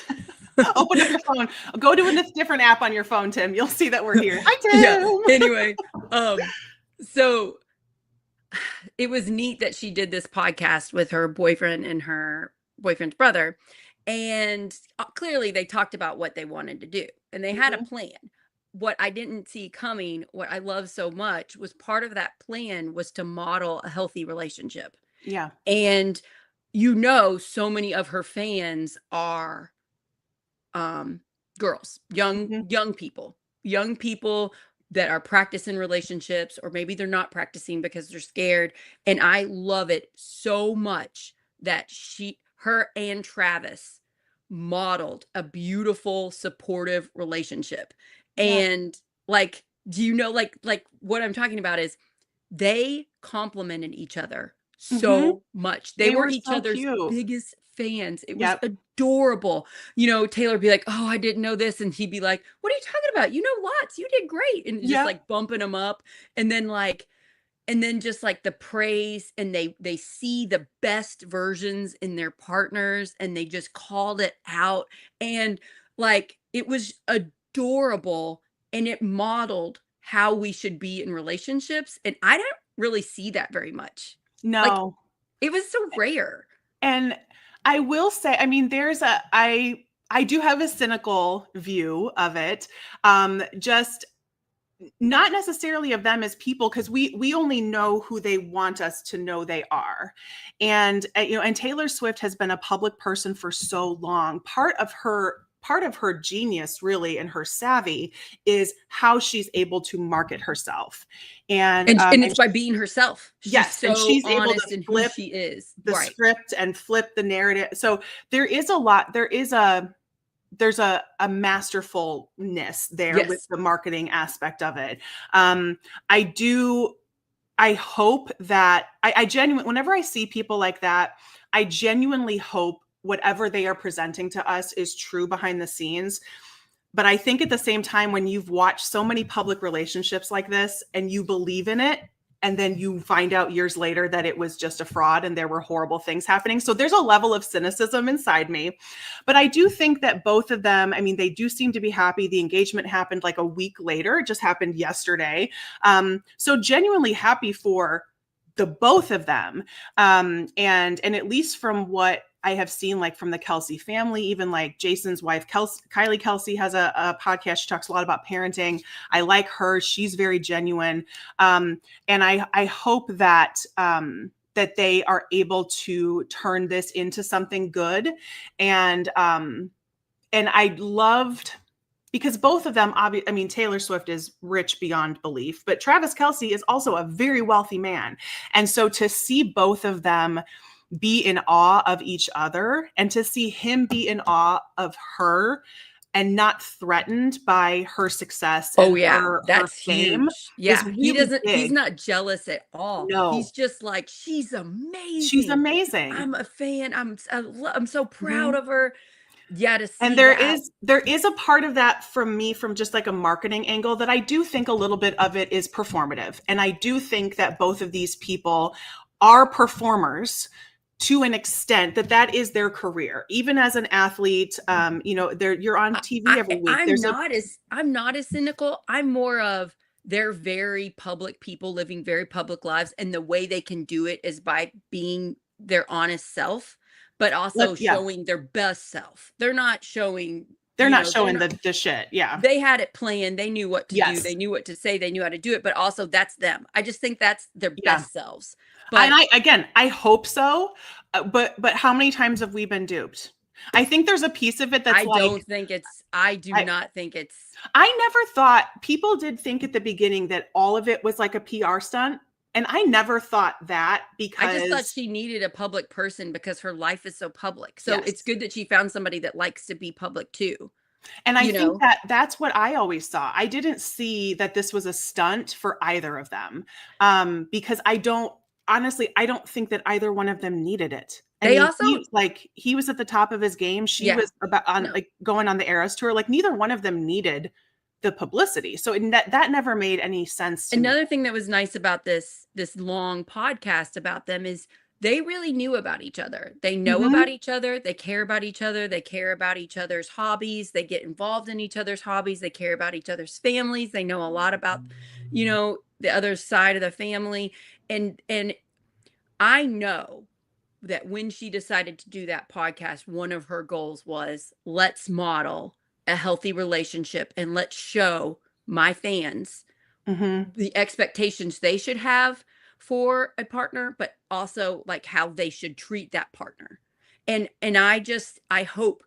Open up your phone. Go to a different app on your phone, Tim. You'll see that we're here. Hi, Tim. Yeah. Anyway, so it was neat that she did this podcast with her boyfriend and her boyfriend's brother. And clearly they talked about what they wanted to do. And they had a plan. What I didn't see coming, what I love so much, was part of that plan was to model a healthy relationship. Yeah. And so many of her fans are girls, young people that are practicing relationships, or maybe they're not practicing because they're scared. And I love it so much that her and Travis modeled a beautiful, supportive relationship. And like, do you know, like what I'm talking about is they complimented each other so much. They were each other's biggest fans. It was adorable. Taylor would be like, oh, I didn't know this. And he'd be like, what are you talking about? You know lots. You did great. And just like bumping them up. And then just like the praise, and they see the best versions in their partners, and they just called it out. And like, it was adorable, and it modeled how we should be in relationships. And I don't really see that very much. No, like, it was so rare. And I will say, I mean, I do have a cynical view of it. Just not necessarily of them as people, because we only know who they want us to know they are. And, and Taylor Swift has been a public person for so long. Part of her genius, really, and her savvy is how she's able to market herself. And it's by being herself. Yes. So and she's able honest to in flip who she is. the script and flip the narrative. So there is a lot, masterfulness there Yes. with the marketing aspect of it. I hope that I genuinely, whenever I see people like that, I genuinely hope whatever they are presenting to us is true behind the scenes. But I think at the same time, when you've watched so many public relationships like this and you believe in it, and then you find out years later that it was just a fraud and there were horrible things happening. So there's a level of cynicism inside me. But I do think that both of them, I mean, they do seem to be happy. The engagement happened like a week later. It just happened yesterday. So genuinely happy for the both of them. And at least from what I have seen, like from the Kelsey family, even like Jason's wife, Kylie Kelsey has a podcast. She talks a lot about parenting. I like her. She's very genuine. And I hope that, that they are able to turn this into something good. And I loved, because both of them, I mean, Taylor Swift is rich beyond belief, but Travis Kelce is also a very wealthy man. And so to see both of them be in awe of each other, and to see him be in awe of her and not threatened by her success and that's her fame. huge. Yeah, really he's not jealous at all. No. He's just like, she's amazing. She's amazing. I'm a fan. I'm so proud of her. Yeah, to see and there is a part of that from me, from just like a marketing angle, that I do think a little bit of it is performative. And I do think that both of these people are performers to an extent, that is their career. Even as an athlete, you know, you're on TV every week. I'm not as cynical. I'm more of, they're very public people living very public lives, and the way they can do it is by being their honest self, but also showing their best self. They're not showing the shit. Yeah. They had it planned. They knew what to do. They knew what to say. They knew how to do it, but also that's them. I just think that's their best selves. But and I hope so. But how many times have we been duped? I think there's a piece of it that's I do not think it's. I never thought, people did think at the beginning that all of it was like a PR stunt. And I never thought that, because I just thought she needed a public person because her life is so public. So it's good that she found somebody that likes to be public too. And I think that's what I always saw. I didn't see that this was a stunt for either of them, because I don't think that either one of them needed it. And he was at the top of his game. She was going on the Eras tour. Like, neither one of them needed the publicity. So that never made any sense to me. Another thing that was nice about this long podcast about them is they really knew about each other. They know about each other. They care about each other. They care about each other's hobbies. They get involved in each other's hobbies. They care about each other's families. They know a lot about, the other side of the family. And I know that when she decided to do that podcast, one of her goals was, let's model a healthy relationship and let's show my fans the expectations they should have for a partner, but also like how they should treat that partner. And I hope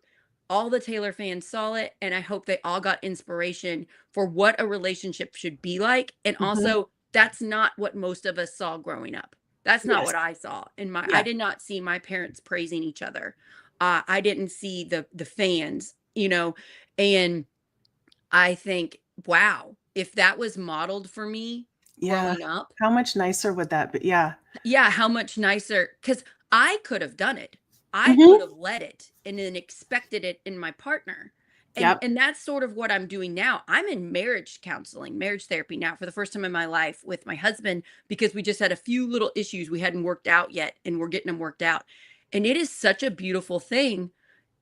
all the Taylor fans saw it, and I hope they all got inspiration for what a relationship should be like. And also, that's not what most of us saw growing up. That's not what I saw I did not see my parents praising each other. I didn't see the fans, and I think, wow, if that was modeled for me growing up, how much nicer would that be? Yeah, how much nicer, because I could have done it. I could have led it and then expected it in my partner. And that's sort of what I'm doing now. I'm in marriage counseling, marriage therapy now for the first time in my life with my husband, because we just had a few little issues we hadn't worked out yet, and we're getting them worked out. And it is such a beautiful thing.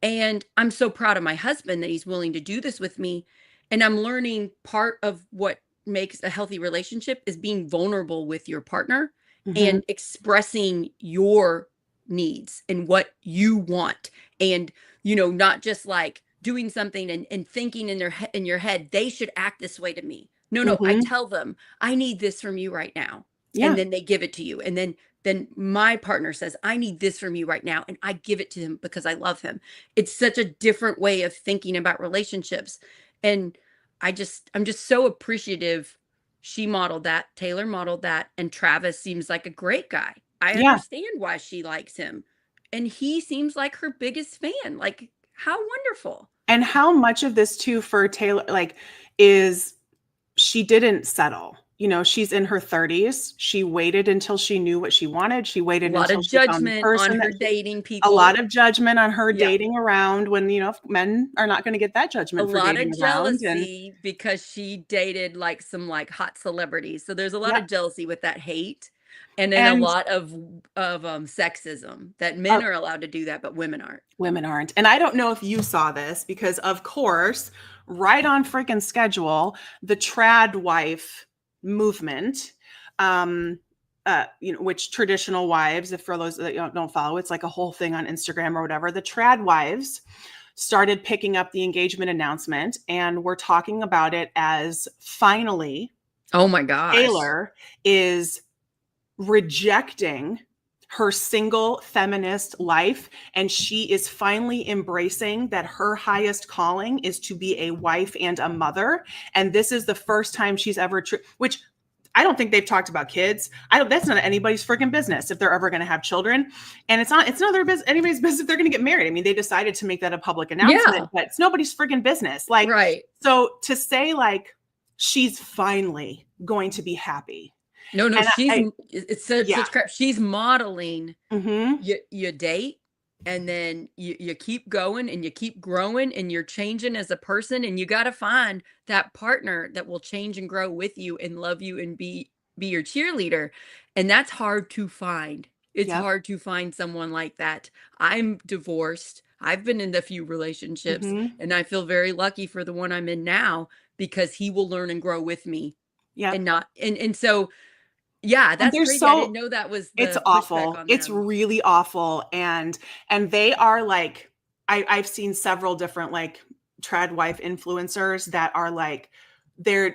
And I'm so proud of my husband that he's willing to do this with me. And I'm learning part of what makes a healthy relationship is being vulnerable with your partner and expressing your needs and what you want. And, not just like doing something and thinking in your head, they should act this way to me. No, I tell them, I need this from you right now. And then they give it to you. And then my partner says, I need this from you right now. And I give it to him because I love him. It's such a different way of thinking about relationships. And I'm just so appreciative. She modeled that, Taylor modeled that, and Travis seems like a great guy. I understand why she likes him. And he seems like her biggest fan. Like, how wonderful. And how much of this too for Taylor, like, is she didn't settle. You know, she's in her 30s. She waited until she knew what she wanted. She waited until she found the person on her dating people. A lot of judgment on her dating around when, you know, men are not going to get that judgment for dating around. A lot of jealousy because she dated like some like hot celebrities. So there's a lot of jealousy with that hate. And then a lot of sexism that men are allowed to do that, but women aren't. Women aren't. And I don't know if you saw this because, of course, right on freaking schedule, the trad wife movement, you know, which traditional wives, if for those that don't follow, it's like a whole thing on Instagram or whatever. The trad wives started picking up the engagement announcement, and we're talking about it as finally, oh my gosh, Taylor is rejecting her single feminist life, and she is finally embracing that her highest calling is to be a wife and a mother. And this is the first time she's ever which I don't think they've talked about kids. That's not anybody's freaking business if they're ever going to have children. And it's not anybody's business if they're going to get married. I mean, they decided to make that a public announcement, but it's nobody's freaking business. Like, right. So to say like, she's finally going to be happy. No, it's such crap. She's modeling you date, and then you keep going and you keep growing and you're changing as a person, and you got to find that partner that will change and grow with you and love you and be your cheerleader. And that's hard to find. It's hard to find someone like that. I'm divorced. I've been in a few relationships, and I feel very lucky for the one I'm in now because he will learn and grow with me. Yeah. And so yeah, that's crazy. I didn't know that was it's awful. It's really awful. And they are like, I've seen several different like trad wife influencers that are like, they're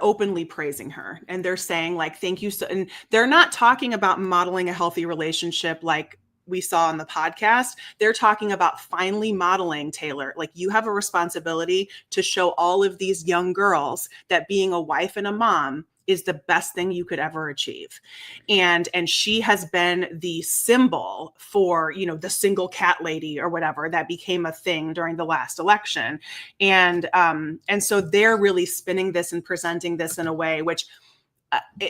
openly praising her, and they're saying like, thank you. So, and they're not talking about modeling a healthy relationship like we saw on the podcast. They're talking about finally modeling, Taylor, like, you have a responsibility to show all of these young girls that being a wife and a mom is the best thing you could ever achieve. And she has been the symbol for, you know, the single cat lady or whatever that became a thing during the last election. And so they're really spinning this and presenting this in a way which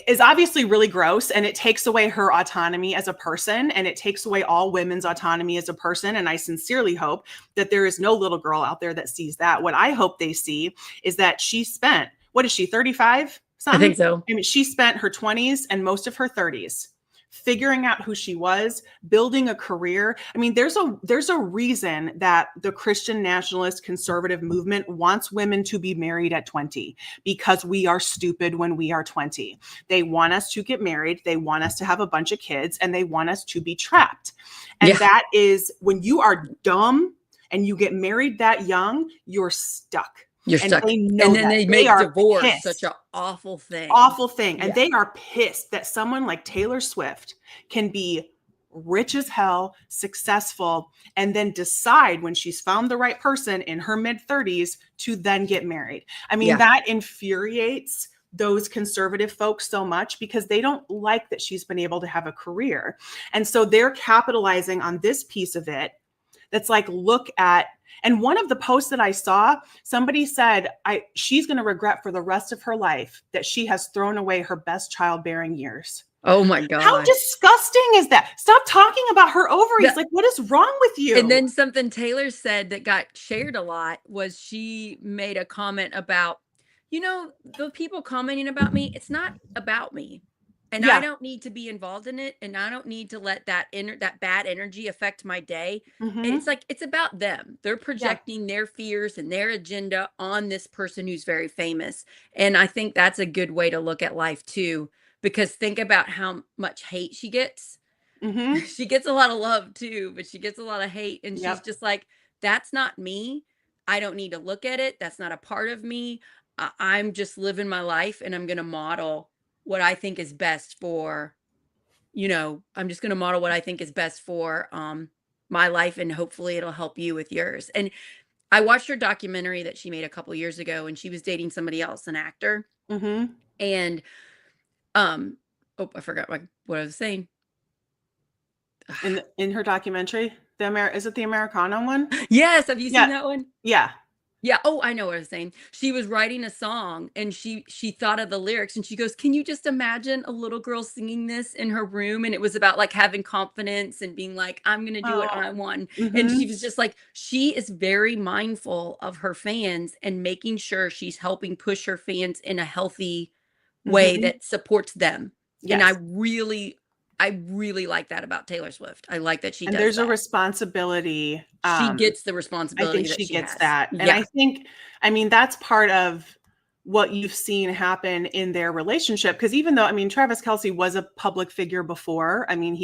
is obviously really gross, and it takes away her autonomy as a person, and it takes away all women's autonomy as a person. And I sincerely hope that there is no little girl out there that sees that. What I hope they see is that she spent, what is she, 35? I think so. I mean, she spent her 20s and most of her 30s figuring out who she was, building a career. I mean, there's a reason that the Christian nationalist conservative movement wants women to be married at 20, because we are stupid when we are 20. They want us to get married. They want us to have a bunch of kids, and they want us to be trapped. And that is, when you are dumb and you get married that young, you're stuck. You're stuck. And then they make divorce such an awful thing. Awful thing. And they are pissed that someone like Taylor Swift can be rich as hell, successful, and then decide when she's found the right person in her mid-30s to then get married. I mean, that infuriates those conservative folks so much, because they don't like that she's been able to have a career. And so they're capitalizing on this piece of it. That's like, look at, and one of the posts that I saw, somebody said, she's going to regret for the rest of her life that she has thrown away her best childbearing years. Oh my God. How disgusting is that? Stop talking about her ovaries. Like, what is wrong with you? And then something Taylor said that got shared a lot was she made a comment about, you know, the people commenting about me, it's not about me. And I don't need to be involved in it. And I don't need to let that bad energy affect my day. And it's like, it's about them. They're projecting their fears and their agenda on this person who's very famous. And I think that's a good way to look at life too, because think about how much hate she gets. She gets a lot of love too, but she gets a lot of hate. And she's just like, that's not me. I don't need to look at it. That's not a part of me. I'm just living my life, and I'm going to model what I think is best for, you know, I'm just going to model what I think is best for my life, and hopefully it'll help you with yours. And I watched her documentary that she made a couple years ago, and she was dating somebody else, an actor. And I forgot what I was saying. In her documentary Is it the Americana one? Yes. Have you seen that one? Yeah. Yeah. Oh, I know what I was saying. She was writing a song and she thought of the lyrics and she goes, "Can you just imagine a little girl singing this in her room?" And it was about like having confidence and being like, "I'm going to do what I want." And she was just like, she is very mindful of her fans and making sure she's helping push her fans in a healthy way that supports them. Yes. And I really like that about Taylor Swift. I like that she does there's that. a responsibility. She gets the I responsibility think that she she gets has. that. And I think, I mean, that's part of what you've seen happen in their relationship. Because even though, I mean, Travis Kelce was a public figure before, I mean,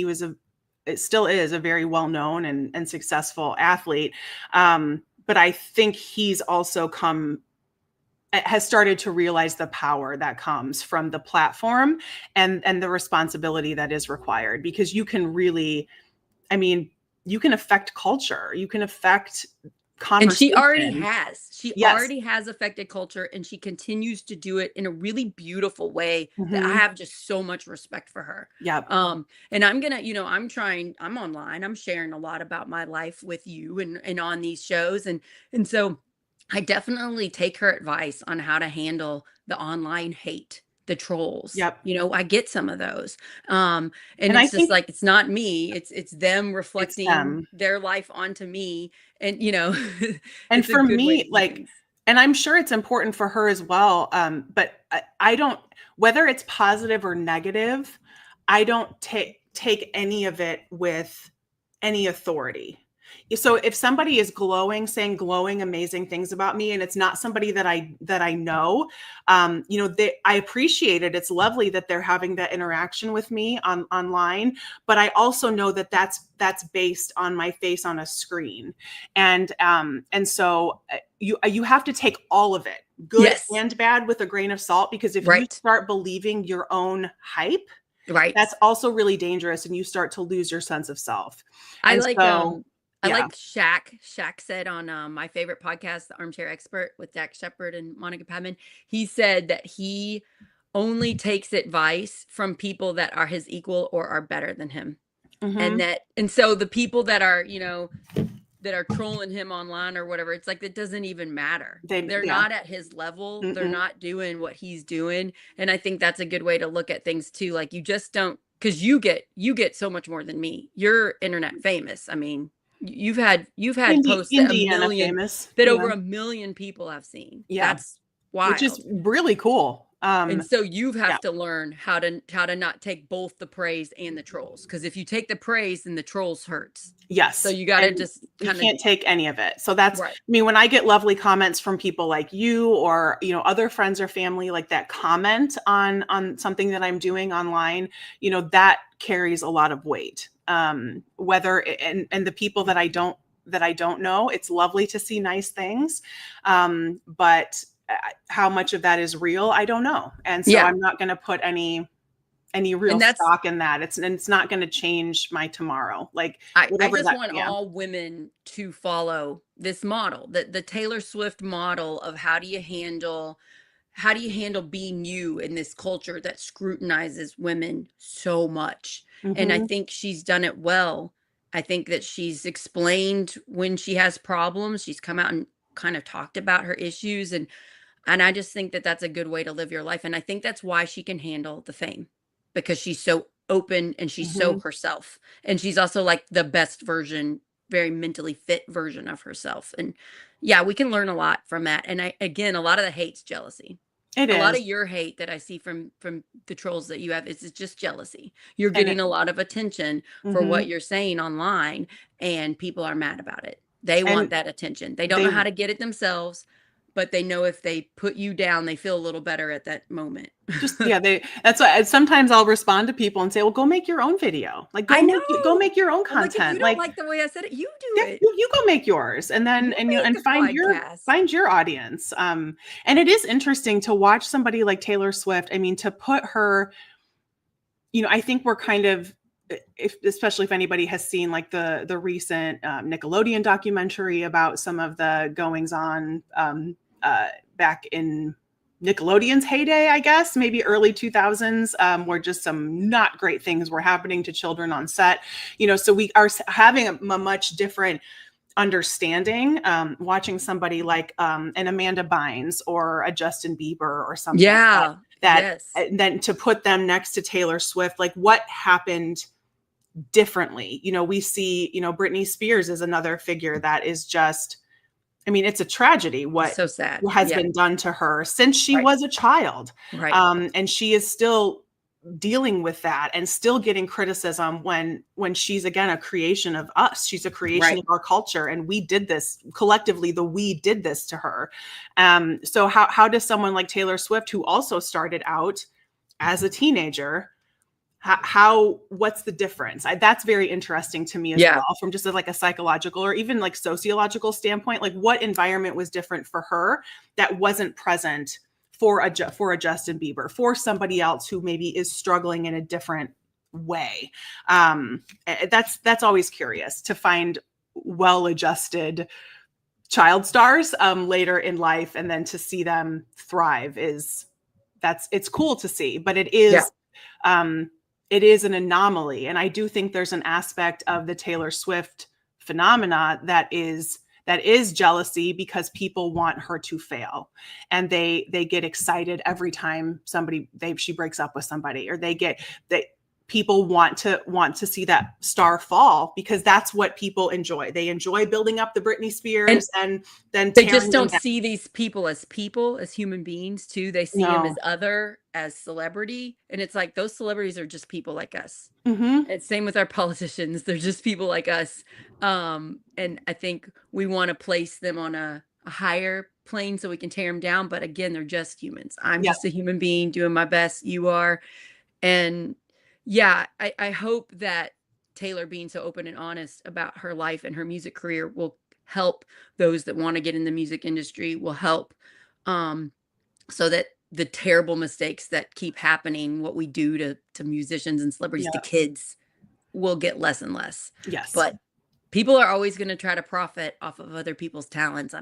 it still is a very well-known and successful athlete. But I think he's also has started to realize the power that comes from the platform and the responsibility that is required, because you can really, I mean, you can affect culture, you can affect conversation. And she already has. She Yes. already has affected culture, and she continues to do it in a really beautiful way that I have just so much respect for her. Yep. And I'm gonna, I'm online, I'm sharing a lot about my life with you and on these shows. And so I definitely take her advice on how to handle the online hate, the trolls. Yep. I get some of those. And it's just like, it's not me, it's them reflecting their life onto me. And and for me, like, and I'm sure it's important for her as well. But I don't, whether it's positive or negative, I don't take any of it with any authority. So if somebody is saying glowing, amazing things about me, and it's not somebody that I know, I appreciate it. It's lovely that they're having that interaction with me online, but I also know that that's based on my face on a screen. And so you have to take all of it, good and bad, with a grain of salt, because if you start believing your own hype, that's also really dangerous, and you start to lose your sense of self. I like Shaq. Shaq said on my favorite podcast, The Armchair Expert, with Dax Shepard and Monica Padman, he said that he only takes advice from people that are his equal or are better than him. And so the people that are, that are trolling him online or whatever, it's like, it doesn't even matter. They're not at his level. They're not doing what he's doing. And I think that's a good way to look at things too. Like, you just don't, because you get so much more than me. You're internet famous. I mean, you've had posts that over 1 million people have seen. Yeah, that's wild. Which is really cool. And so you have to learn how to not take both the praise and the trolls, because if you take the praise, then the trolls hurts. Yes. So you got to just you can't take any of it. So that's, I mean, when I get lovely comments from people like you, or other friends or family like that comment on something that I'm doing online, that carries a lot of weight. Whether and the people that I don't know, it's lovely to see nice things, but how much of that is real, I don't know. And so I'm not going to put any real stock in that. It's not going to change my tomorrow. Like, I just want all women to follow this model, the Taylor Swift model of how do you handle being you in this culture that scrutinizes women so much. And I think she's done it well. I think that she's explained when she has problems. She's come out and kind of talked about her issues. And I just think that that's a good way to live your life. And I think that's why she can handle the fame, because she's so open and she's so herself. And she's also like the best version, very mentally fit version of herself. And we can learn a lot from that. And again, a lot of the hate's jealousy. A lot of your hate that I see from the trolls that you have is just jealousy. You're getting a lot of attention for what you're saying online, and people are mad about it. They want that attention. They don't know how to get it themselves, but they know if they put you down, they feel a little better at that moment. That's why sometimes I'll respond to people and say, well, go make your own video. Like, go make your own content. Like, if you don't like the way I said it, you do it. You go make yours, and then and find your audience. And it is interesting to watch somebody like Taylor Swift. I mean, to put her, I think we're kind of, especially if anybody has seen like the recent Nickelodeon documentary about some of the goings on back in Nickelodeon's heyday, I guess, maybe early 2000s, where just some not great things were happening to children on set. So we are having a much different understanding, watching somebody like an Amanda Bynes or a Justin Bieber or something. Yeah. Yes. Then to put them next to Taylor Swift, like what happened differently? We see, Britney Spears is another figure that is just, it's a tragedy what so sad has been done to her since she was a child. Right. And she is still dealing with that and still getting criticism when she's, again, a creation of us. She's a creation of our culture. And we did this collectively, we did this to her. So how does someone like Taylor Swift, who also started out as a teenager, what's the difference? That's very interesting to me as well, from just like a psychological or even like sociological standpoint. Like what environment was different for her that wasn't present for a Justin Bieber, for somebody else who maybe is struggling in a different way? That's always curious to find well-adjusted child stars later in life, and then to see them thrive it's cool to see, but it is it is an anomaly. And I do think there's an aspect of the Taylor Swift phenomena that is jealousy, because people want her to fail, and they get excited every time she breaks up with somebody, or people want to see that star fall, because that's what people enjoy. They enjoy building up the Britney Spears, and then they just don't see these people, as human beings too. They see them as celebrity. And it's like, those celebrities are just people like us. Mm-hmm. It's same with our politicians. They're just people like us. And I think we want to place them on a higher plane so we can tear them down. But again, they're just humans. I'm just a human being doing my best. You are. And I hope that Taylor being so open and honest about her life and her music career will help those that want to get in the music industry, will help so that the terrible mistakes that keep happening, what we do to musicians and celebrities, to kids, will get less and less. Yes. But people are always going to try to profit off of other people's talents.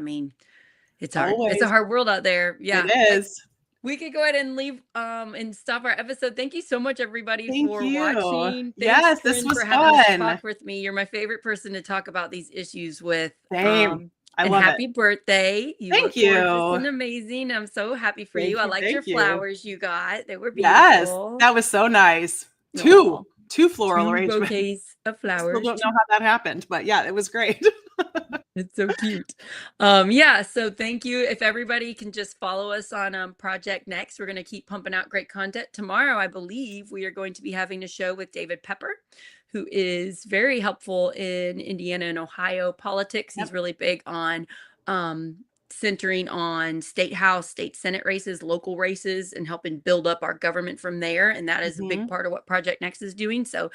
It's hard. Always. It's a hard world out there. Yeah. It is. We could go ahead and leave and stop our episode. Thank you so much, everybody, for watching. Yes, this was fun. Having this talk with me. You're my favorite person to talk about these issues with. Same. I love happy birthday. Thank you. It's amazing. I'm so happy for you. I liked your flowers you got. They were beautiful. Yes, that was so nice. Two floral arrangements. Bouquets of flowers. I still don't know how that happened, but it was great. It's so cute. So thank you. If everybody can just follow us on Project Next, we're going to keep pumping out great content. Tomorrow, I believe we are going to be having a show with David Pepper, who is very helpful in Indiana and Ohio politics. He's really big on centering on state house, state senate races, local races, and helping build up our government from there. And that is a big part of what Project Next is doing. So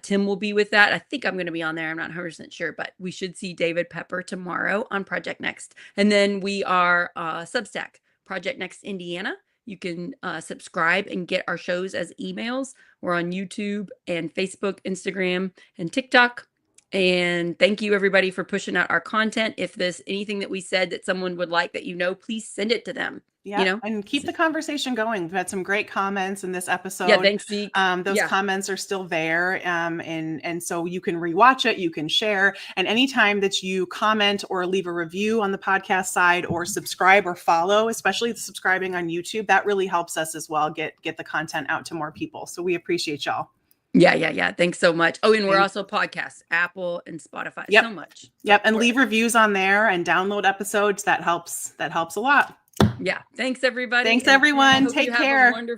Tim will be with that. I think I'm going to be on there. I'm not 100% sure, but we should see David Pepper tomorrow on Project Next. And then we are Substack, Project Next Indiana. You can subscribe and get our shows as emails. We're on YouTube and Facebook, Instagram, and TikTok. And thank you, everybody, for pushing out our content. If there's anything that we said that someone would like that please send it to them. Yeah, and keep the conversation going. We've had some great comments in this episode. Yeah, thanks, Zeke. Those comments are still there. And so you can rewatch it, you can share. And anytime that you comment or leave a review on the podcast side, or subscribe or follow, especially subscribing on YouTube, that really helps us as well get the content out to more people. So we appreciate y'all. Yeah. Thanks so much. Oh, and we're also podcasts, Apple and Spotify. So much. Yep. And leave reviews on there and download episodes. That helps a lot. Yeah. Thanks, everybody. Thanks, everyone. Take care. Have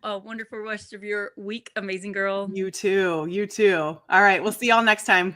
a wonderful rest of your week. Amazing girl. You too. All right. We'll see y'all next time.